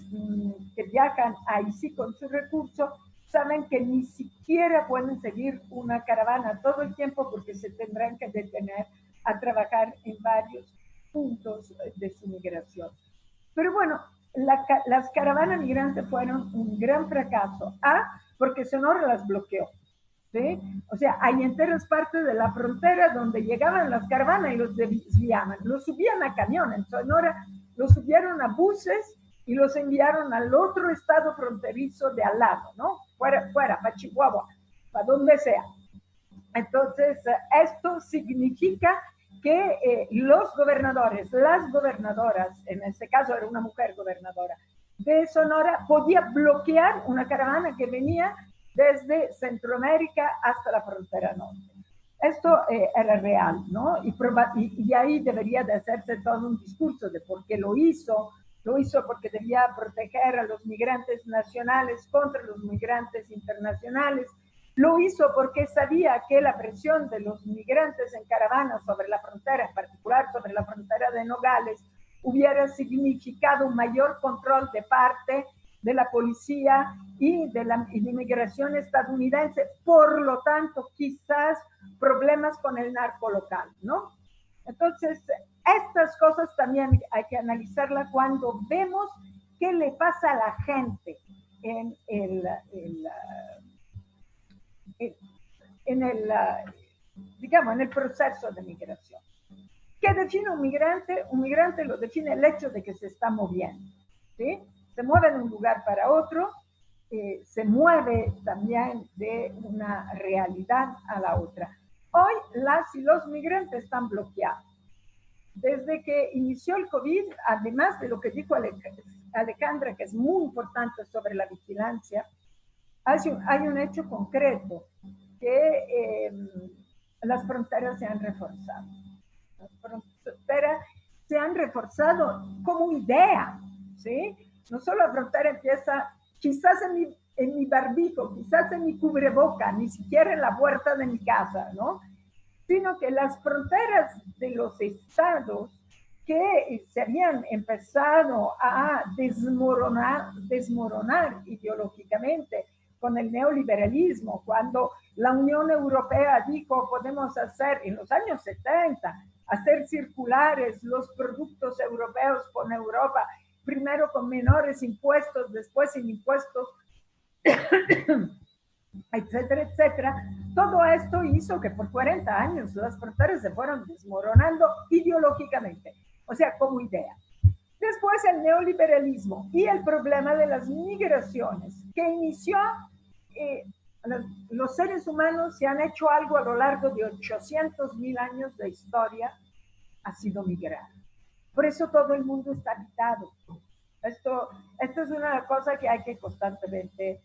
que viajan ahí sí con su recurso, saben que ni siquiera pueden seguir una caravana todo el tiempo, porque se tendrán que detener a trabajar en varios puntos de su migración. Pero bueno, las caravanas migrantes fueron un gran fracaso. Porque Sonora las bloqueó, ¿sí? O sea, hay enteras partes de la frontera donde llegaban las caravanas y los desviaban. Los subían a camión. En Sonora los subieron a buses y los enviaron al otro estado fronterizo de al lado, ¿no? Fuera, para Chihuahua, para donde sea. Entonces, esto significa que los gobernadores, las gobernadoras, en este caso era una mujer gobernadora de Sonora, podía bloquear una caravana que venía desde Centroamérica hasta la frontera norte. Esto era real, ¿no? Y ahí debería de hacerse todo un discurso de por qué lo hizo. Lo hizo porque debía proteger a los migrantes nacionales contra los migrantes internacionales. Lo hizo porque sabía que la presión de los migrantes en caravana sobre la frontera, en particular sobre la frontera de Nogales, hubiera significado un mayor control de parte de la policía y de la inmigración estadounidense. Por lo tanto, quizás problemas con el narco local, ¿no? Entonces, estas cosas también hay que analizarlas cuando vemos qué le pasa a la gente en el proceso de migración. ¿Qué define un migrante? Un migrante lo define el hecho de que se está moviendo, ¿sí? Se mueve de un lugar para otro, se mueve también de una realidad a la otra. Hoy las y los migrantes están bloqueados. Desde que inició el COVID, además de lo que dijo Alejandra, que es muy importante sobre la vigilancia, hay un hecho concreto, que las fronteras se han reforzado. Las fronteras se han reforzado como idea, ¿sí? No solo la frontera empieza quizás en mi barbijo, quizás en mi cubreboca, ni siquiera en la puerta de mi casa, ¿no? Sino que las fronteras de los estados que se habían empezado a desmoronar ideológicamente con el neoliberalismo, cuando la Unión Europea dijo podemos hacer, en los años 70, hacer circulares los productos europeos con Europa, primero con menores impuestos, después sin impuestos, etcétera, etcétera. Todo esto hizo que por 40 años las fronteras se fueron desmoronando ideológicamente, o sea, como idea. Después el neoliberalismo y el problema de las migraciones, que inició, los seres humanos se han hecho algo a lo largo de 800.000 años de historia, ha sido migrar. Por eso todo el mundo está habitado. Esto es una cosa que hay que constantemente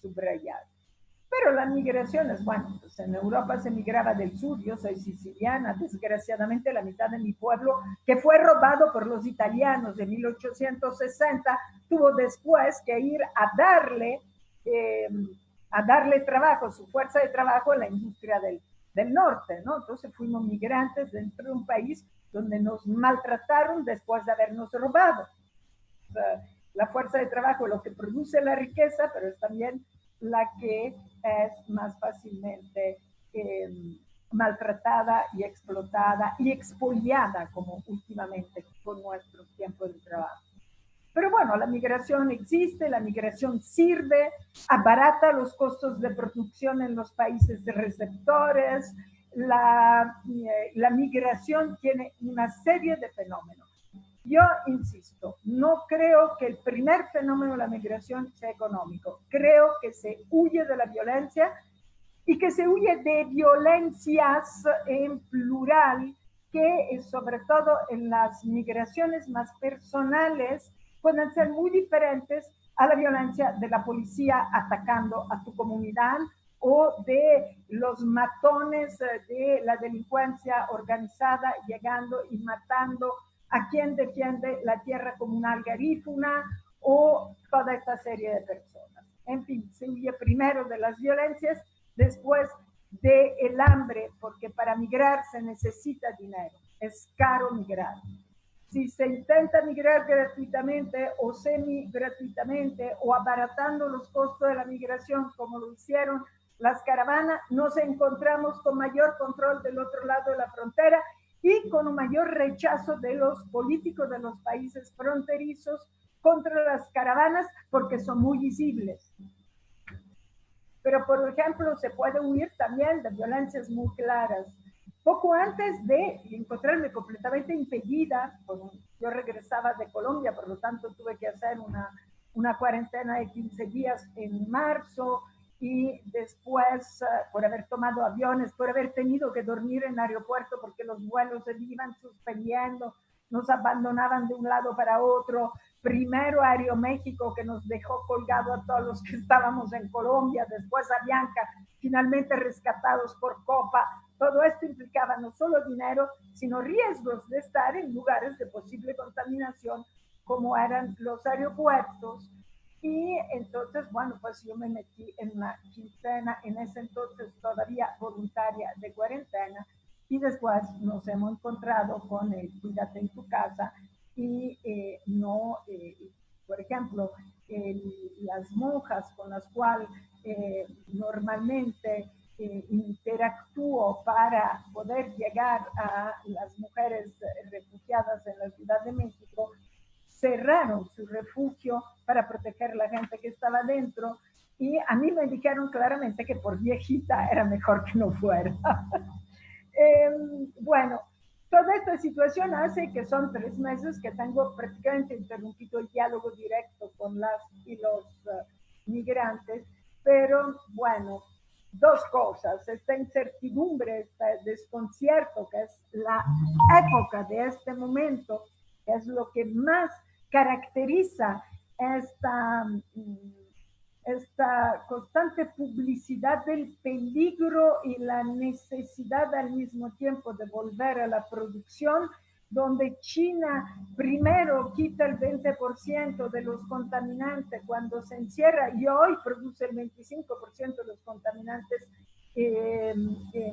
subrayar. Pero las migraciones, bueno, pues en Europa se migraba del sur, yo soy siciliana, desgraciadamente la mitad de mi pueblo, que fue robado por los italianos en 1860, tuvo después que ir a darle trabajo, su fuerza de trabajo en la industria del norte, ¿no? Entonces fuimos migrantes dentro de un país donde nos maltrataron después de habernos robado. O sea, la fuerza de trabajo es lo que produce la riqueza, pero es también la que es más fácilmente maltratada y explotada y expoliada, como últimamente con nuestros tiempos de trabajo. Pero bueno, la migración existe, la migración sirve, abarata los costos de producción en los países de receptores, la migración tiene una serie de fenómenos. Yo insisto, no creo que el primer fenómeno de la migración sea económico. Creo que se huye de la violencia y que se huye de violencias en plural que, sobre todo en las migraciones más personales, pueden ser muy diferentes a la violencia de la policía atacando a tu comunidad o de los matones de la delincuencia organizada llegando y matando a quien defiende la tierra comunal garífuna o toda esta serie de personas. En fin, se huye primero de las violencias, después del hambre, porque para migrar se necesita dinero, es caro migrar. Si se intenta migrar gratuitamente o semi gratuitamente o abaratando los costos de la migración como lo hicieron las caravanas, nos encontramos con mayor control del otro lado de la frontera y con un mayor rechazo de los políticos de los países fronterizos contra las caravanas porque son muy visibles. Pero, por ejemplo, se puede huir también de violencias muy claras. Poco antes de encontrarme completamente impedida, yo regresaba de Colombia, por lo tanto tuve que hacer una cuarentena de 15 días en marzo, y después por haber tomado aviones, por haber tenido que dormir en el aeropuerto porque los vuelos se iban suspendiendo, nos abandonaban de un lado para otro. Primero Aeroméxico, que nos dejó colgado a todos los que estábamos en Colombia, después Avianca, finalmente rescatados por Copa. Todo esto implicaba no solo dinero, sino riesgos de estar en lugares de posible contaminación, como eran los aeropuertos. Y entonces, bueno, pues yo me metí en una quincena, en ese entonces todavía voluntaria de cuarentena, y después nos hemos encontrado con el cuídate en tu casa y por ejemplo, las monjas con las cuales normalmente interactúo para poder llegar a las mujeres refugiadas en la Ciudad de México, cerraron su refugio para proteger a la gente que estaba dentro, y a mí me dijeron claramente que por viejita era mejor que no fuera. Bueno, toda esta situación hace que son 3 meses que tengo prácticamente interrumpido el diálogo directo con las y los migrantes, pero bueno, 2 cosas: esta incertidumbre, este desconcierto, que es la época de este momento, que es lo que más caracteriza esta constante publicidad del peligro y la necesidad al mismo tiempo de volver a la producción, donde China primero quita el 20% de los contaminantes cuando se encierra y hoy produce el 25% de los contaminantes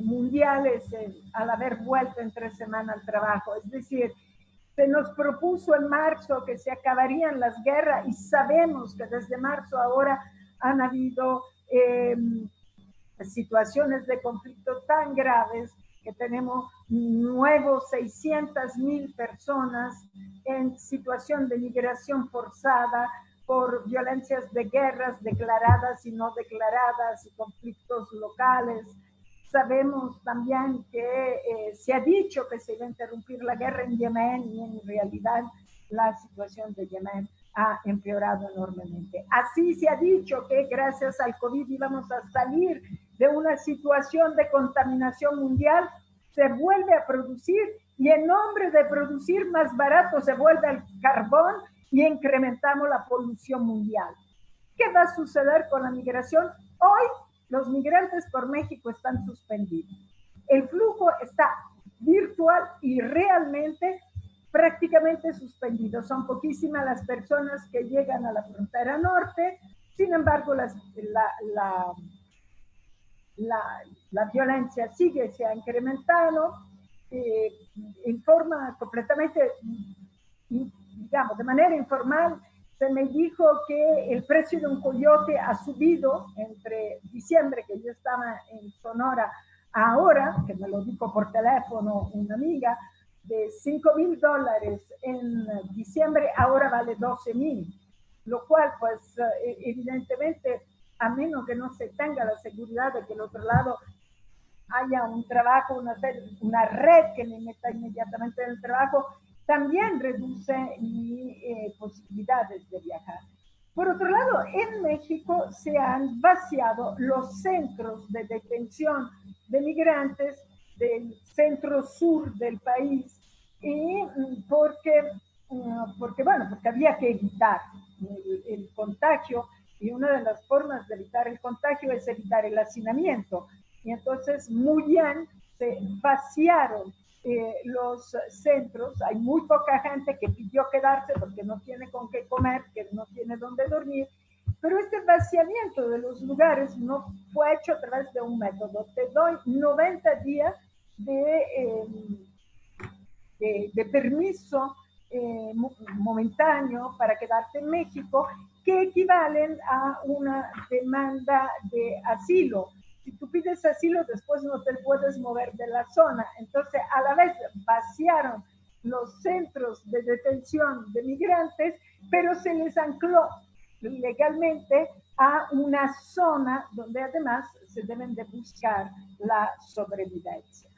mundiales al haber vuelto en 3 semanas al trabajo. Es decir, se nos propuso en marzo que se acabarían las guerras y sabemos que desde marzo ahora han habido situaciones de conflicto tan graves que tenemos nuevos 600,000 personas en situación de migración forzada por violencias de guerras declaradas y no declaradas y conflictos locales. Sabemos también que se ha dicho que se iba a interrumpir la guerra en Yemen y en realidad la situación de Yemen ha empeorado enormemente. Así se ha dicho que gracias al COVID íbamos a salir de una situación de contaminación mundial, se vuelve a producir y en nombre de producir más barato se vuelve el carbón y incrementamos la polución mundial. ¿Qué va a suceder con la migración? Hoy los migrantes por México están suspendidos. El flujo está virtual y realmente prácticamente suspendido. Son poquísimas las personas que llegan a la frontera norte, sin embargo la violencia sigue, se ha incrementado en forma completamente, digamos, de manera informal. Se me dijo que el precio de un coyote ha subido entre diciembre, que yo estaba en Sonora, ahora, que me lo dijo por teléfono una amiga, de $5,000 en diciembre, ahora vale 12,000, lo cual, pues, evidentemente, a menos que no se tenga la seguridad de que al otro lado haya un trabajo, una red que me meta inmediatamente en el trabajo, también reduce mis posibilidades de viajar. Por otro lado, en México se han vaciado los centros de detención de migrantes del centro sur del país, y porque había que evitar el contagio, y una de las formas de evitar el contagio es evitar el hacinamiento. Y entonces muy bien se vaciaron los centros. Hay muy poca gente que pidió quedarse porque no tiene con qué comer, que no tiene dónde dormir, pero este vaciamiento de los lugares no fue hecho a través de un método. Te doy 90 días de permiso momentáneo para quedarte en México, que equivalen a una demanda de asilo. Si tú pides asilo, después no te puedes mover de la zona. Entonces, a la vez vaciaron los centros de detención de migrantes, pero se les ancló legalmente a una zona donde además se deben de buscar la sobrevivencia.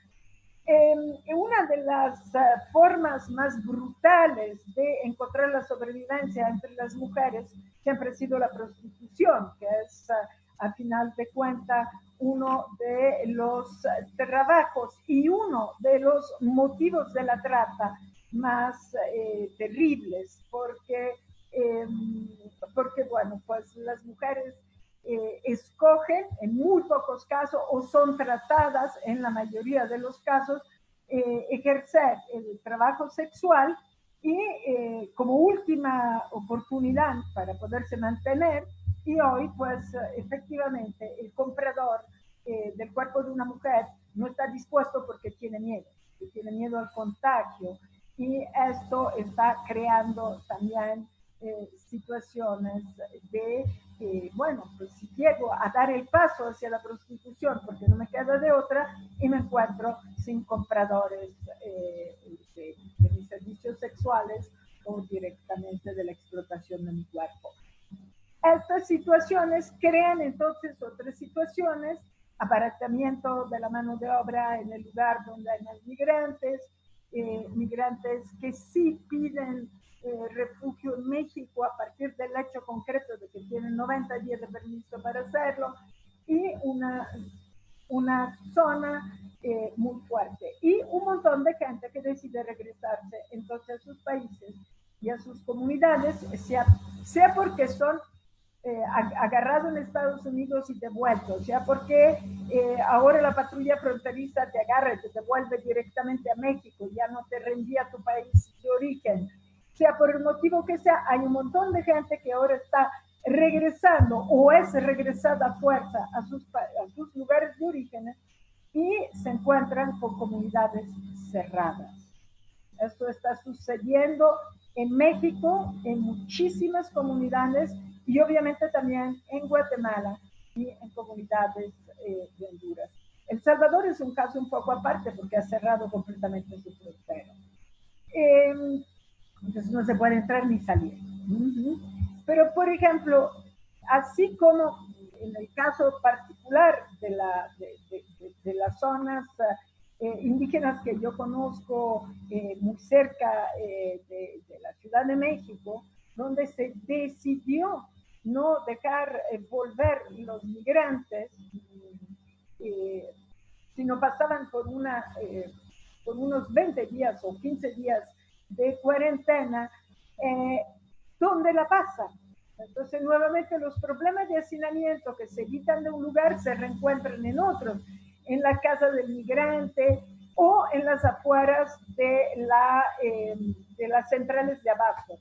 Una de las formas más brutales de encontrar la sobrevivencia entre las mujeres siempre ha sido la prostitución, que es, a final de cuentas, uno de los trabajos y uno de los motivos de la trata más terribles, porque bueno, pues las mujeres escogen en muy pocos casos o son tratadas en la mayoría de los casos ejercer el trabajo sexual y como última oportunidad para poderse mantener. Y hoy, pues, efectivamente, el comprador del cuerpo de una mujer no está dispuesto porque tiene miedo al contagio. Y esto está creando también situaciones de, bueno, pues si llego a dar el paso hacia la prostitución porque no me queda de otra y me encuentro sin compradores de mis servicios sexuales o directamente de la explotación de mi cuerpo. Estas situaciones crean entonces otras situaciones, abaratamiento de la mano de obra en el lugar donde hay más migrantes, migrantes que sí piden refugio en México a partir del hecho concreto de que tienen 90 días de permiso para hacerlo, y una zona muy fuerte. Y un montón de gente que decide regresarse entonces a sus países y a sus comunidades, sea porque son agarrado en Estados Unidos y devuelto, o sea, porque ahora la patrulla fronteriza te agarra y te devuelve directamente a México, ya no te reenvía a tu país de origen. O sea, por el motivo que sea, hay un montón de gente que ahora está regresando o es regresada a fuerza a sus lugares de origen y se encuentran con comunidades cerradas. Esto está sucediendo en México, en muchísimas comunidades y obviamente también en Guatemala y en comunidades de Honduras. El Salvador es un caso un poco aparte porque ha cerrado completamente su frontera. Entonces no se puede entrar ni salir. Pero, por ejemplo, así como en el caso particular de las zonas indígenas que yo conozco muy cerca de la Ciudad de México, donde se decidió no dejar volver los migrantes, sino pasaban por unos 20 días o 15 días de cuarentena, ¿dónde la pasan? Entonces, nuevamente, los problemas de hacinamiento que se quitan de un lugar se reencuentran en otros, en la casa del migrante o en las afueras de las centrales de abasto.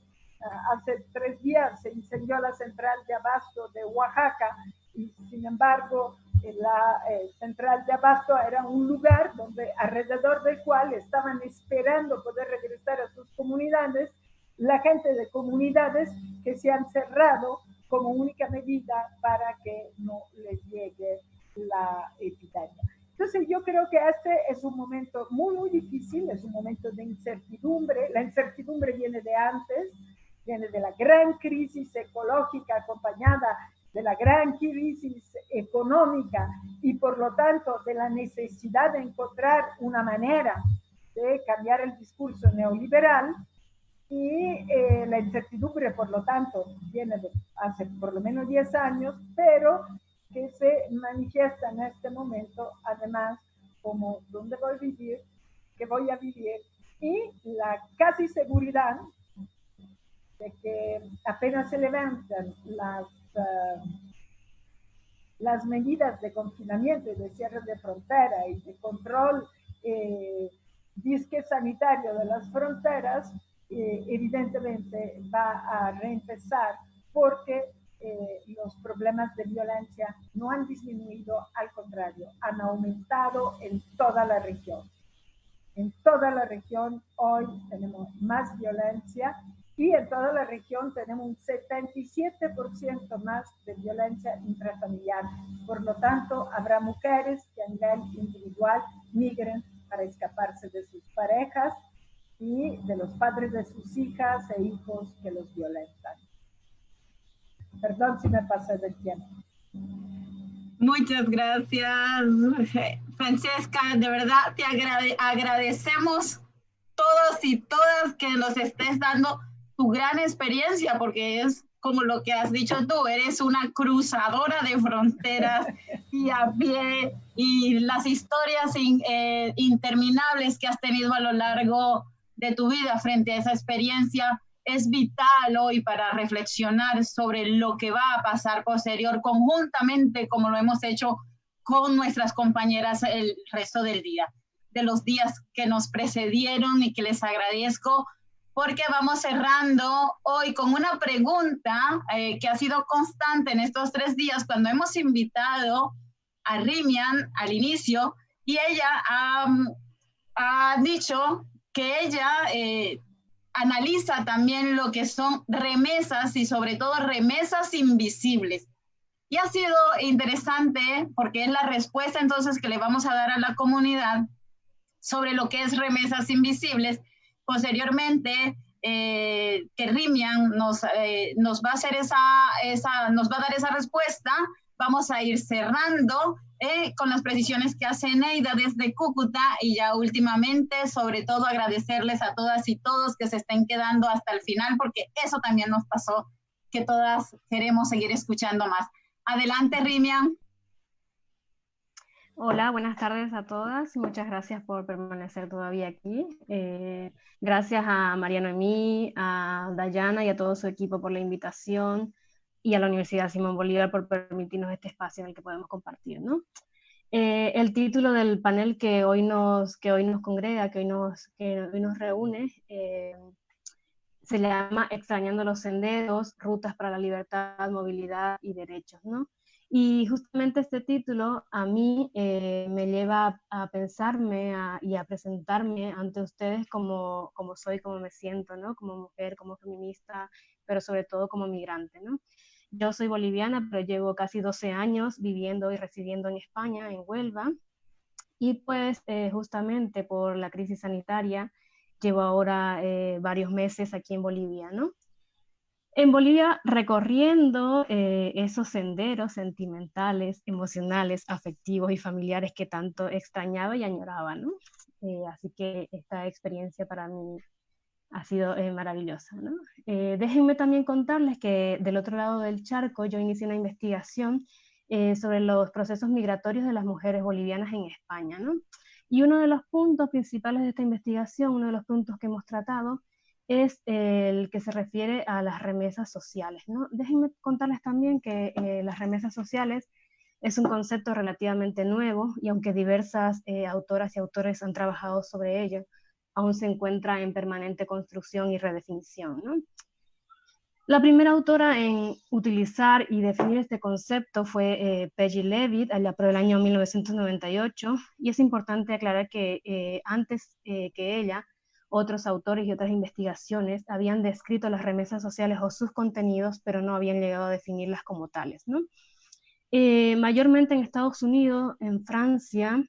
Hace 3 días se incendió la central de abasto de Oaxaca y, sin embargo, la central de abasto era un lugar donde alrededor del cual estaban esperando poder regresar a sus comunidades la gente de comunidades que se han cerrado como única medida para que no les llegue la epidemia. Entonces yo creo que este es un momento muy, muy difícil, es un momento de incertidumbre. La incertidumbre viene de antes, viene de la gran crisis ecológica acompañada de la gran crisis económica y por lo tanto de la necesidad de encontrar una manera de cambiar el discurso neoliberal. Y la incertidumbre, por lo tanto, viene de hace por lo menos 10 años, pero que se manifiesta en este momento, además, como dónde voy a vivir, qué voy a vivir, y la casi seguridad de que apenas se levantan las medidas de confinamiento y de cierre de frontera y de control disque sanitario de las fronteras, evidentemente va a reempezar porque los problemas de violencia no han disminuido, al contrario, han aumentado en toda la región. En toda la región hoy tenemos más violencia y en toda la región tenemos un 77% más de violencia intrafamiliar. Por lo tanto, habrá mujeres que a nivel individual migren para escaparse de sus parejas y de los padres de sus hijas e hijos que los violentan. Perdón si me pasé del tiempo. Muchas gracias, Francesca. De verdad te agradecemos todos y todas que nos estés dando tu gran experiencia, porque es como lo que has dicho tú, eres una cruzadora de fronteras y a pie, y las historias interminables que has tenido a lo largo de tu vida frente a esa experiencia es vital hoy para reflexionar sobre lo que va a pasar posterior conjuntamente, como lo hemos hecho con nuestras compañeras el resto del día, de los días que nos precedieron, y que les agradezco porque vamos cerrando hoy con una pregunta que ha sido constante en estos 3 días cuando hemos invitado a Rimian al inicio, y ella ha dicho que ella analiza también lo que son remesas y sobre todo remesas invisibles. Y ha sido interesante porque es la respuesta entonces que le vamos a dar a la comunidad sobre lo que es remesas invisibles. Posteriormente, que Rimian nos va a hacer nos va a dar esa respuesta. Vamos a ir cerrando con las precisiones que hace Neida desde Cúcuta, y ya últimamente, sobre todo, agradecerles a todas y todos que se estén quedando hasta el final, porque eso también nos pasó, que todas queremos seguir escuchando más. Adelante, Rimian. Hola, buenas tardes a todas. Muchas gracias por permanecer todavía aquí. Gracias a María Noemí, a Dayana y a todo su equipo por la invitación. y a la Universidad Simón Bolívar por permitirnos este espacio en el que podemos compartir, ¿no? El título del panel que hoy nos congrega, que hoy nos reúne, se llama Extrañando los senderos, rutas para la libertad, movilidad y derechos, ¿no? Y justamente este título a mí me lleva a pensarme y a presentarme ante ustedes como soy, como me siento, ¿no? Como mujer, como feminista, pero sobre todo como migrante, ¿no? Yo soy boliviana, pero llevo casi 12 años viviendo y residiendo en España, en Huelva, y pues justamente por la crisis sanitaria llevo ahora varios meses aquí en Bolivia, ¿no? En Bolivia recorriendo esos senderos sentimentales, emocionales, afectivos y familiares que tanto extrañaba y añoraba, ¿no? Así que esta experiencia para mí ha sido maravillosa, ¿no? Déjenme también contarles que del otro lado del charco yo inicié una investigación sobre los procesos migratorios de las mujeres bolivianas en España, ¿no? Y uno de los puntos principales de esta investigación, uno de los puntos que hemos tratado, es el que se refiere a las remesas sociales, ¿no? Déjenme contarles también que las remesas sociales es un concepto relativamente nuevo y aunque diversas autoras y autores han trabajado sobre ello, aún se encuentra en permanente construcción y redefinición, ¿no? La primera autora en utilizar y definir este concepto fue Peggy Levitt, allá por el año 1998, y es importante aclarar que antes que ella, otros autores y otras investigaciones habían descrito las remesas sociales o sus contenidos, pero no habían llegado a definirlas como tales, ¿no? Mayormente en Estados Unidos, en Francia,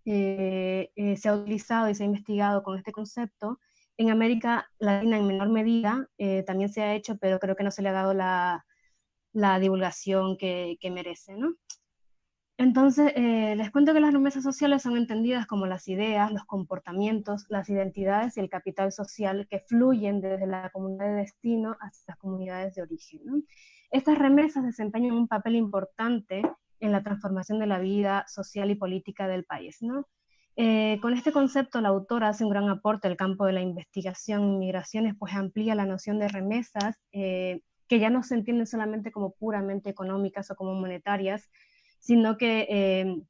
se ha utilizado y se ha investigado con este concepto. En América Latina en menor medida también se ha hecho, pero creo que no se le ha dado la divulgación que merece, ¿no? Entonces, les cuento que las remesas sociales son entendidas como las ideas, los comportamientos, las identidades y el capital social que fluyen desde la comunidad de destino hasta las comunidades de origen, ¿no? Estas remesas desempeñan un papel importante en la transformación de la vida social y política del país, ¿no? Con este concepto, la autora hace un gran aporte al campo de la investigación en migraciones, pues amplía la noción de remesas, que ya no se entienden solamente como puramente económicas o como monetarias, sino que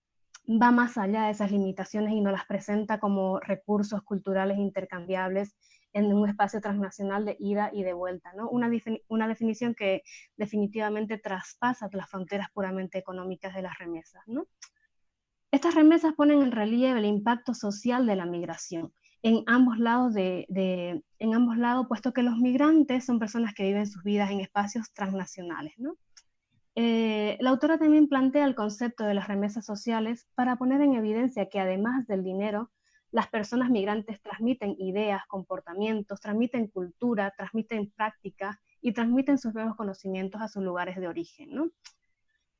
va más allá de esas limitaciones y nos las presenta como recursos culturales intercambiables en un espacio transnacional de ida y de vuelta, ¿no? Una definición que definitivamente traspasa las fronteras puramente económicas de las remesas, ¿no? Estas remesas ponen en relieve el impacto social de la migración en ambos lados, puesto que los migrantes son personas que viven sus vidas en espacios transnacionales, ¿no? La autora también plantea el concepto de las remesas sociales para poner en evidencia que además del dinero, las personas migrantes transmiten ideas, comportamientos, transmiten cultura, transmiten práctica y transmiten sus nuevos conocimientos a sus lugares de origen, ¿no?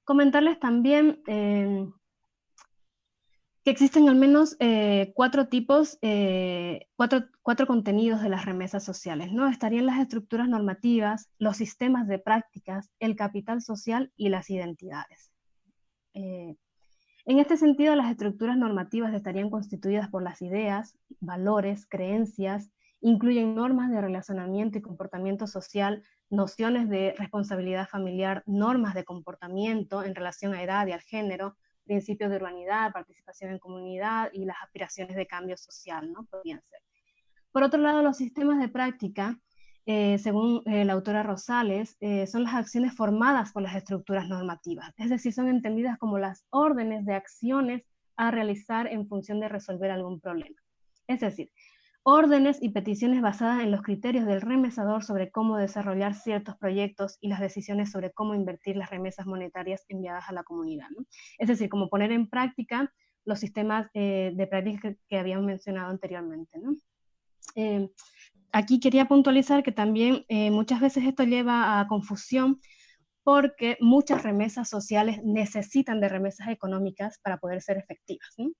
Comentarles también que existen al menos cuatro tipos, cuatro contenidos de las remesas sociales, ¿no? Estarían las estructuras normativas, los sistemas de prácticas, el capital social y las identidades. En este sentido, las estructuras normativas estarían constituidas por las ideas, valores, creencias, incluyen normas de relacionamiento y comportamiento social, nociones de responsabilidad familiar, normas de comportamiento en relación a edad y al género, principios de urbanidad, participación en comunidad y las aspiraciones de cambio social, ¿no? Podrían ser. Por otro lado, los sistemas de práctica, según la autora Rosales, son las acciones formadas por las estructuras normativas, es decir, son entendidas como las órdenes de acciones a realizar en función de resolver algún problema. Es decir, órdenes y peticiones basadas en los criterios del remesador sobre cómo desarrollar ciertos proyectos y las decisiones sobre cómo invertir las remesas monetarias enviadas a la comunidad, ¿no? Es decir, como poner en práctica los sistemas de práctica que habíamos mencionado anteriormente, ¿no? Aquí quería puntualizar que también muchas veces esto lleva a confusión porque muchas remesas sociales necesitan de remesas económicas para poder ser efectivas, ¿no?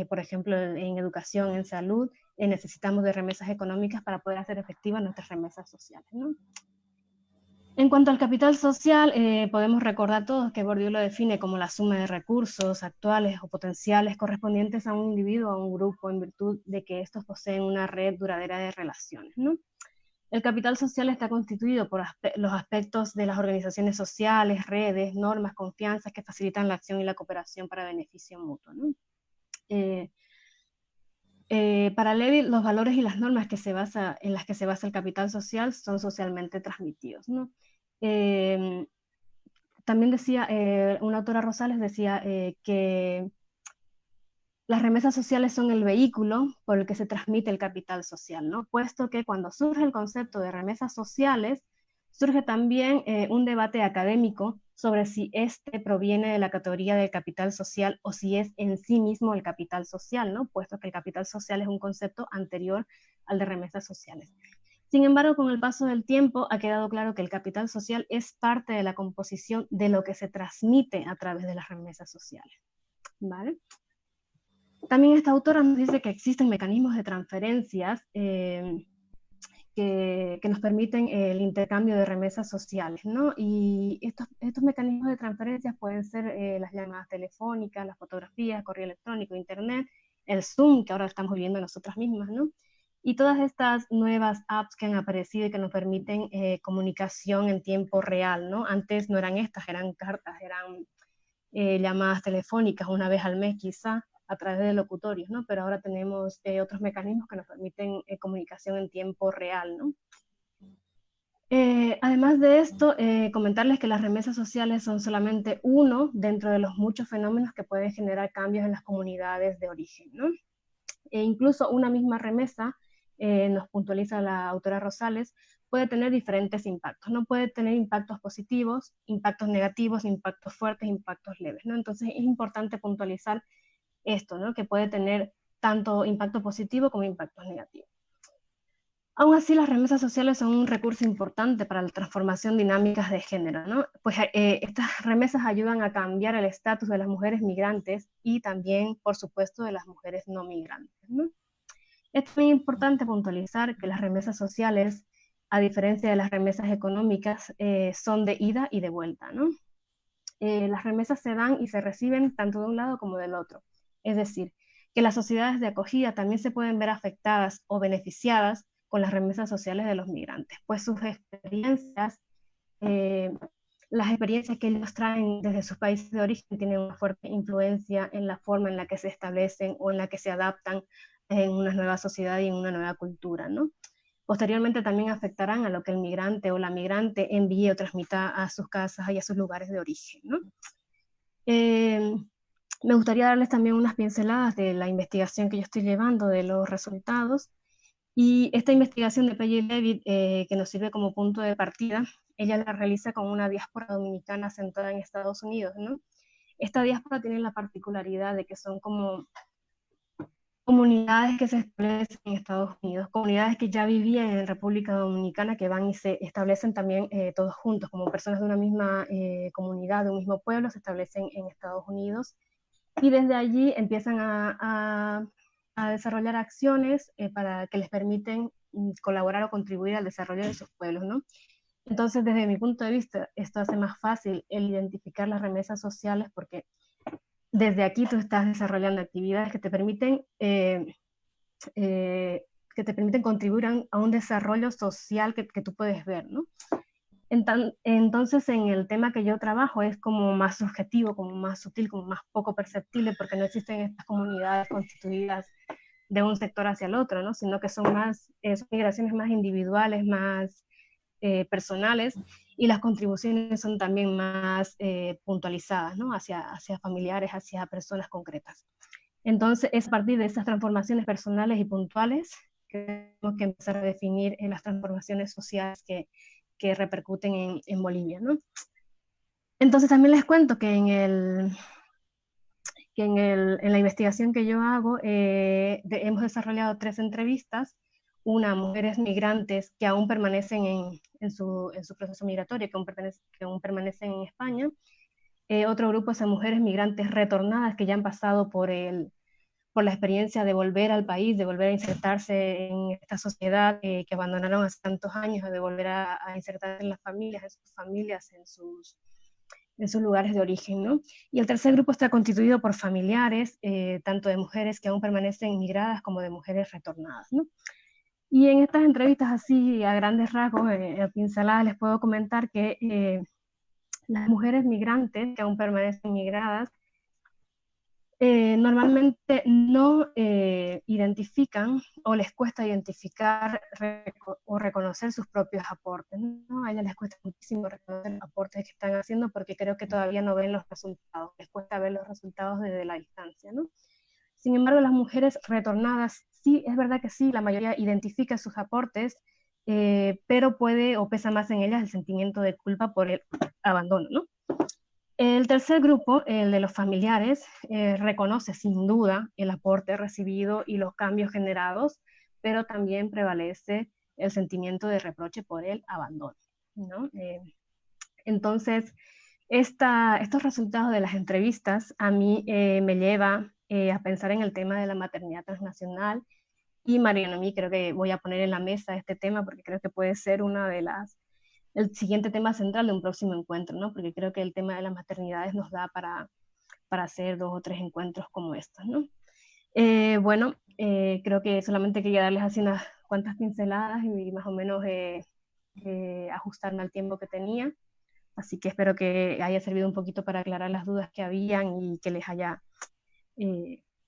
Por ejemplo, en educación, en salud, necesitamos de remesas económicas para poder hacer efectivas nuestras remesas sociales, ¿no? En cuanto al capital social, podemos recordar todos que Bourdieu lo define como la suma de recursos actuales o potenciales correspondientes a un individuo o a un grupo en virtud de que estos poseen una red duradera de relaciones, ¿no? El capital social está constituido por los aspectos de las organizaciones sociales, redes, normas, confianzas que facilitan la acción y la cooperación para beneficio mutuo, ¿no? Para Levi, los valores y las normas en las que se basa el capital social son socialmente transmitidos, ¿no? También decía, una autora Rosales decía que las remesas sociales son el vehículo por el que se transmite el capital social, ¿no? Puesto que cuando surge el concepto de remesas sociales, surge también un debate académico sobre si este proviene de la categoría del capital social o si es en sí mismo el capital social, ¿no? Puesto que el capital social es un concepto anterior al de remesas sociales. Sin embargo, con el paso del tiempo ha quedado claro que el capital social es parte de la composición de lo que se transmite a través de las remesas sociales, ¿vale? También esta autora nos dice que existen mecanismos de transferencias que nos permiten el intercambio de remesas sociales, ¿no? Y estos mecanismos de transferencias pueden ser las llamadas telefónicas, las fotografías, correo electrónico, internet, el Zoom, que ahora estamos viviendo nosotras mismas, ¿no? Y todas estas nuevas apps que han aparecido y que nos permiten comunicación en tiempo real, ¿no? Antes no eran estas, eran cartas, eran llamadas telefónicas una vez al mes quizá, a través de locutorios, ¿no? Pero ahora tenemos otros mecanismos que nos permiten comunicación en tiempo real, ¿no? Además de esto, comentarles que las remesas sociales son solamente uno dentro de los muchos fenómenos que pueden generar cambios en las comunidades de origen, ¿no? E incluso una misma remesa, nos puntualiza la autora Rosales, puede tener diferentes impactos, ¿no? Puede tener impactos positivos, impactos negativos, impactos fuertes, impactos leves, ¿no? Entonces es importante puntualizar esto, ¿no? Que puede tener tanto impacto positivo como impactos negativos. Aún así, las remesas sociales son un recurso importante para la transformación dinámicas de género, ¿no? Pues estas remesas ayudan a cambiar el estatus de las mujeres migrantes y también, por supuesto, de las mujeres no migrantes, ¿no? Es muy importante puntualizar que las remesas sociales, a diferencia de las remesas económicas, son de ida y de vuelta, ¿no? Las remesas se dan y se reciben tanto de un lado como del otro. Es decir, que las sociedades de acogida también se pueden ver afectadas o beneficiadas con las remesas sociales de los migrantes, pues sus experiencias, las experiencias que ellos traen desde sus países de origen tienen una fuerte influencia en la forma en la que se establecen o en la que se adaptan en una nueva sociedad y en una nueva cultura, ¿no? Posteriormente también afectarán a lo que el migrante o la migrante envíe o transmita a sus casas y a sus lugares de origen, ¿no? Me gustaría darles también unas pinceladas de la investigación que yo estoy llevando, de los resultados. Y esta investigación de Pelle Levitt, que nos sirve como punto de partida, ella la realiza con una diáspora dominicana sentada en Estados Unidos, ¿no? Esta diáspora tiene la particularidad de que son como comunidades que se establecen en Estados Unidos, comunidades que ya vivían en República Dominicana, que van y se establecen también todos juntos, como personas de una misma comunidad, de un mismo pueblo, se establecen en Estados Unidos, y desde allí empiezan a desarrollar acciones para que les permiten colaborar o contribuir al desarrollo de sus pueblos, ¿no? Entonces, desde mi punto de vista, esto hace más fácil el identificar las remesas sociales, porque desde aquí tú estás desarrollando actividades que te permiten contribuir a un desarrollo social que tú puedes ver, ¿no? Entonces, en el tema que yo trabajo es como más subjetivo, como más sutil, como más poco perceptible, porque no existen estas comunidades constituidas de un sector hacia el otro, ¿no? Sino que son son migraciones más individuales, más personales, y las contribuciones son también más puntualizadas, ¿no? Hacia familiares, hacia personas concretas. Entonces, es a partir de esas transformaciones personales y puntuales que tenemos que empezar a definir en las transformaciones sociales que repercuten en Bolivia, ¿no? Entonces, también les cuento que en la investigación que yo hago, hemos desarrollado 3 entrevistas, una a mujeres migrantes que aún permanecen en su proceso migratorio, que aún permanecen en España, otro grupo es a mujeres migrantes retornadas que ya han pasado por la experiencia de volver al país, de volver a insertarse en esta sociedad que abandonaron hace tantos años, de volver a insertarse en las familias, en sus lugares de origen, ¿no? Y el tercer grupo está constituido por familiares, tanto de mujeres que aún permanecen migradas como de mujeres retornadas, ¿no? Y en estas entrevistas así a grandes rasgos, pinceladas, les puedo comentar que las mujeres migrantes que aún permanecen migradas normalmente no identifican o les cuesta identificar o reconocer sus propios aportes, ¿no? A ellas les cuesta muchísimo reconocer los aportes que están haciendo porque creo que todavía no ven los resultados, les cuesta ver los resultados desde la distancia, ¿no? Sin embargo, las mujeres retornadas, sí, es verdad que sí, la mayoría identifica sus aportes, pero puede o pesa más en ellas el sentimiento de culpa por el abandono, ¿no? El tercer grupo, el de los familiares, reconoce sin duda el aporte recibido y los cambios generados, pero también prevalece el sentimiento de reproche por el abandono, ¿no? Entonces, estos resultados de las entrevistas a mí me lleva a pensar en el tema de la maternidad transnacional, y Mariana, a mí creo que voy a poner en la mesa este tema porque creo que puede ser el siguiente tema central de un próximo encuentro, ¿no? Porque creo que el tema de las maternidades nos da para hacer 2 o 3 encuentros como estos, ¿no? Bueno, creo que solamente quería darles así unas cuantas pinceladas y más o menos ajustarme al tiempo que tenía. Así que espero que haya servido un poquito para aclarar las dudas que habían y que les haya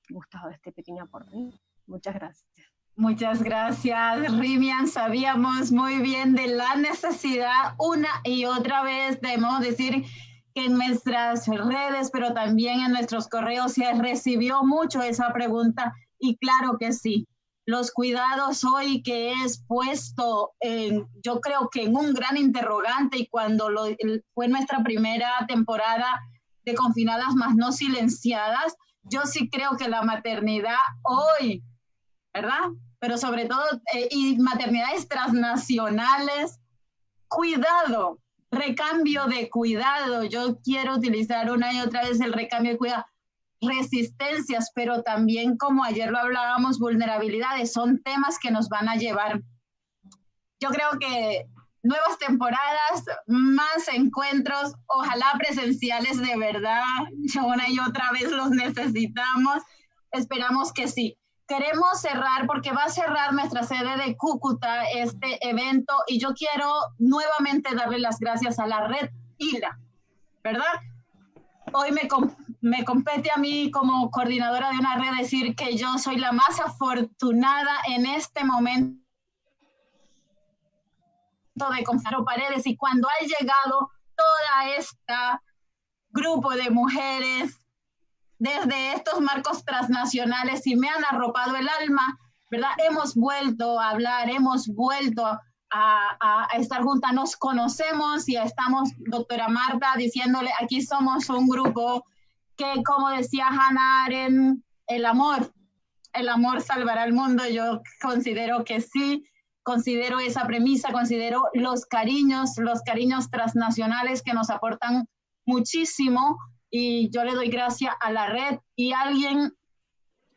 gustado este pequeño aporte, ¿no? Muchas gracias. Muchas gracias, Rimian. Sabíamos muy bien de la necesidad una y otra vez, debemos decir que en nuestras redes, pero también en nuestros correos se recibió mucho esa pregunta y claro que sí. Los cuidados hoy que es puesto, yo creo que en un gran interrogante y cuando fue nuestra primera temporada de Confinadas más no silenciadas, yo sí creo que la maternidad hoy, ¿verdad? Pero sobre todo, y maternidades transnacionales, cuidado, recambio de cuidado. Yo quiero utilizar una y otra vez el recambio de cuidado. Resistencias, pero también, como ayer lo hablábamos, vulnerabilidades, son temas que nos van a llevar. Yo creo que nuevas temporadas, más encuentros, ojalá presenciales de verdad, una y otra vez los necesitamos, esperamos que sí. Queremos cerrar porque va a cerrar nuestra sede de Cúcuta este evento y yo quiero nuevamente darle las gracias a la Red ILA, ¿verdad? Hoy me compete a mí como coordinadora de una red decir que yo soy la más afortunada en este momento de Gonzalo Paredes y cuando ha llegado toda esta grupo de mujeres desde estos marcos transnacionales y me han arropado el alma, ¿verdad? Hemos vuelto a hablar, hemos vuelto a estar juntas, nos conocemos y estamos, doctora Marta, diciéndole, aquí somos un grupo que, como decía Hannah Arendt, el amor salvará el mundo. Yo considero que sí, considero esa premisa, considero los cariños transnacionales que nos aportan muchísimo y yo le doy gracias a la red y a alguien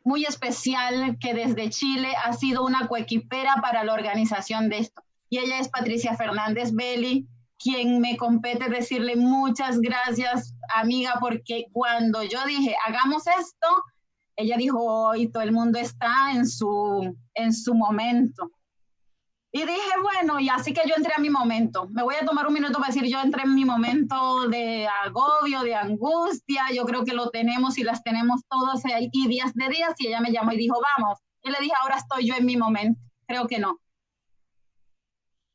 muy especial que desde Chile ha sido una coequipera para la organización de esto. Y ella es Patricia Fernández Belli, quien me compete decirle muchas gracias, amiga, porque cuando yo dije, hagamos esto, ella dijo, hoy todo el mundo está en su momento. Y dije, bueno, y así que yo entré a mi momento. Me voy a tomar un minuto para decir, yo entré en mi momento de agobio, de angustia. Yo creo que lo tenemos y las tenemos todos y días de días. Y ella me llamó y dijo, vamos. Y le dije, ahora estoy yo en mi momento. Creo que no.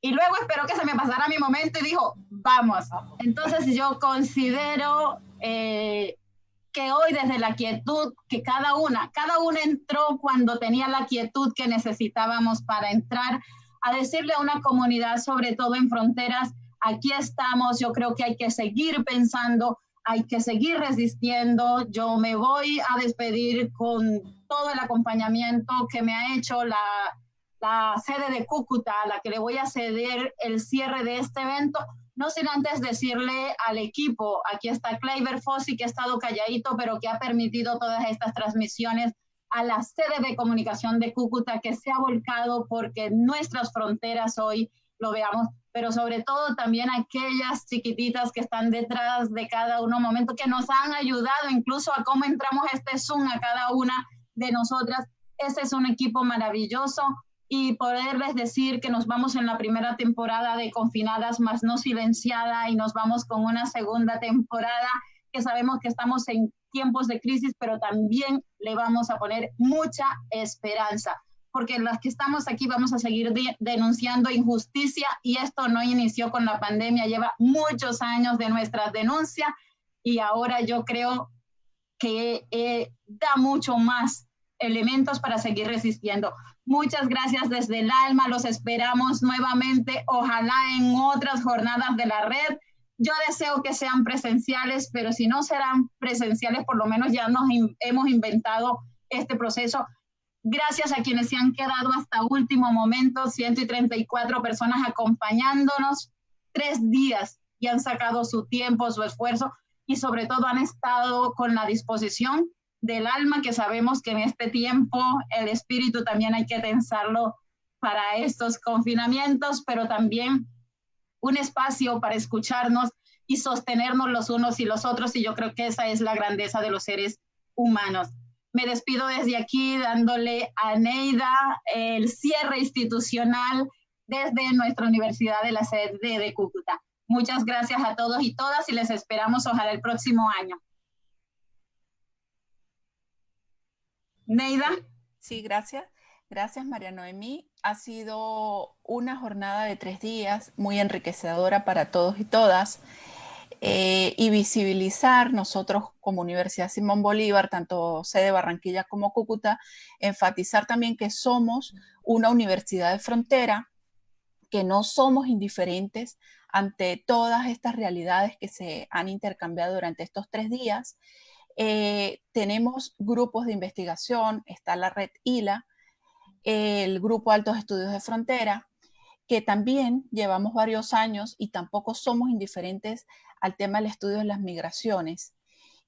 Y luego esperó que se me pasara mi momento y dijo, vamos. Entonces yo considero que hoy desde la quietud, que cada una entró cuando tenía la quietud que necesitábamos para entrar a decirle a una comunidad, sobre todo en fronteras, aquí estamos, yo creo que hay que seguir pensando, hay que seguir resistiendo. Yo me voy a despedir con todo el acompañamiento que me ha hecho la sede de Cúcuta, a la que le voy a ceder el cierre de este evento, no sin antes decirle al equipo, aquí está Kleiber Fossi, que ha estado calladito, pero que ha permitido todas estas transmisiones, a la sede de comunicación de Cúcuta, que se ha volcado porque nuestras fronteras hoy lo veamos, pero sobre todo también aquellas chiquititas que están detrás de cada uno momento, que nos han ayudado incluso a cómo entramos a este Zoom a cada una de nosotras. Ese es un equipo maravilloso y poderles decir que nos vamos en la primera temporada de Confinadas más no silenciada y nos vamos con una segunda temporada que sabemos que estamos en tiempos de crisis, pero también le vamos a poner mucha esperanza, porque las que estamos aquí vamos a seguir denunciando injusticia y esto no inició con la pandemia, lleva muchos años de nuestras denuncias y ahora yo creo que da mucho más elementos para seguir resistiendo. Muchas gracias desde el alma, los esperamos nuevamente, ojalá en otras jornadas de la red. Yo deseo que sean presenciales, pero si no serán presenciales, por lo menos ya nos hemos inventado este proceso. Gracias a quienes se han quedado hasta último momento, 134 personas acompañándonos 3 días y han sacado su tiempo, su esfuerzo y sobre todo han estado con la disposición del alma, que sabemos que en este tiempo el espíritu también hay que tensarlo para estos confinamientos, pero también un espacio para escucharnos y sostenernos los unos y los otros, y yo creo que esa es la grandeza de los seres humanos. Me despido desde aquí dándole a Neida el cierre institucional desde nuestra Universidad de la sede de Cúcuta. Muchas gracias a todos y todas y les esperamos ojalá el próximo año. Neida. Sí, gracias. Gracias, María Noemí. Ha sido una jornada de 3 días muy enriquecedora para todos y todas. Y visibilizar nosotros como Universidad Simón Bolívar, tanto sede Barranquilla como Cúcuta, enfatizar también que somos una universidad de frontera, que no somos indiferentes ante todas estas realidades que se han intercambiado durante estos 3 días. Tenemos grupos de investigación, está la red ILA, el Grupo Altos Estudios de Frontera, que también llevamos varios años y tampoco somos indiferentes al tema del estudio de las migraciones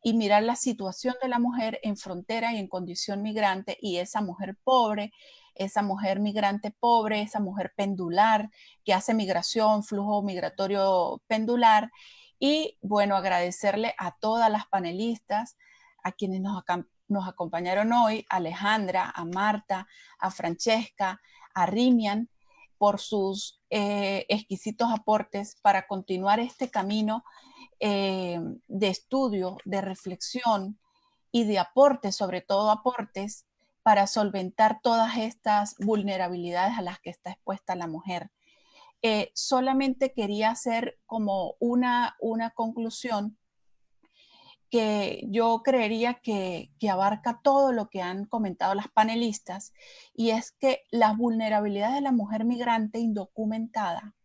y mirar la situación de la mujer en frontera y en condición migrante y esa mujer pobre, esa mujer migrante pobre, esa mujer pendular que hace migración, flujo migratorio pendular. Y bueno, agradecerle a todas las panelistas, a quienes nos acompañaron hoy, a Alejandra, a Marta, a Francesca, a Rimian, por sus exquisitos aportes para continuar este camino de estudio, de reflexión y de aportes, sobre todo aportes, para solventar todas estas vulnerabilidades a las que está expuesta la mujer. Solamente quería hacer como una conclusión que yo creería que abarca todo lo que han comentado las panelistas, y es que las vulnerabilidades de la mujer migrante indocumentada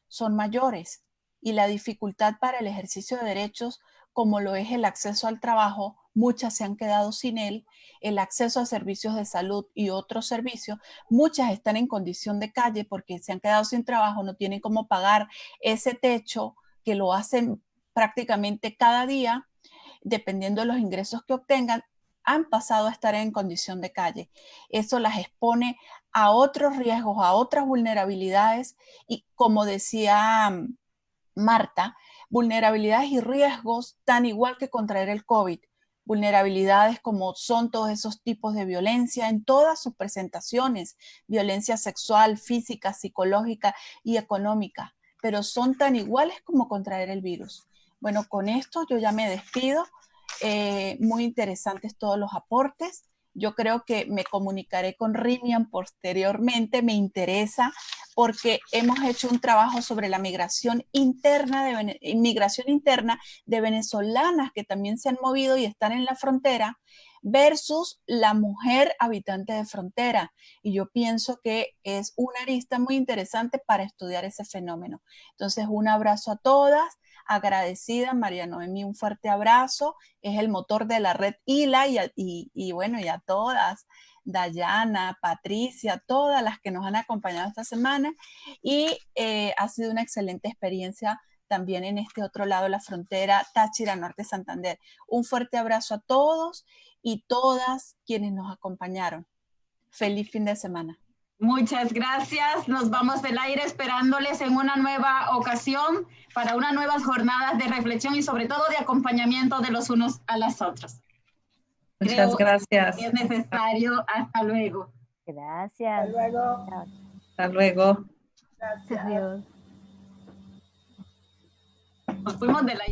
son mayores y la dificultad para el ejercicio de derechos, como lo es el acceso al trabajo, muchas se han quedado sin él, el acceso a servicios de salud y otros servicios, muchas están en condición de calle porque se han quedado sin trabajo, no tienen cómo pagar ese techo que lo hacen prácticamente cada día, dependiendo de los ingresos que obtengan, han pasado a estar en condición de calle. Eso las expone a otros riesgos, a otras vulnerabilidades y, como decía Marta, vulnerabilidades y riesgos tan igual que contraer el COVID. Vulnerabilidades como son todos esos tipos de violencia en todas sus presentaciones, violencia sexual, física, psicológica y económica, pero son tan iguales como contraer el virus. Bueno, con esto yo ya me despido. Muy interesantes todos los aportes. Yo creo que me comunicaré con Rimian posteriormente, me interesa porque hemos hecho un trabajo sobre la migración interna de venezolanas que también se han movido y están en la frontera versus la mujer habitante de frontera. Y yo pienso que es una arista muy interesante para estudiar ese fenómeno. Entonces, un abrazo a todas. Agradecida, María Noemí, un fuerte abrazo, es el motor de la red ILA y bueno, y a todas, Dayana, Patricia, todas las que nos han acompañado esta semana y ha sido una excelente experiencia también en este otro lado de la frontera, Táchira, Norte, Santander. Un fuerte abrazo a todos y todas quienes nos acompañaron. Feliz fin de semana. Muchas gracias. Nos vamos del aire esperándoles en una nueva ocasión para unas nuevas jornadas de reflexión y sobre todo de acompañamiento de los unos a las otras. Muchas gracias. Es necesario. Hasta luego. Gracias. Hasta luego. Chao. Hasta luego. Gracias. Adiós. Nos fuimos de la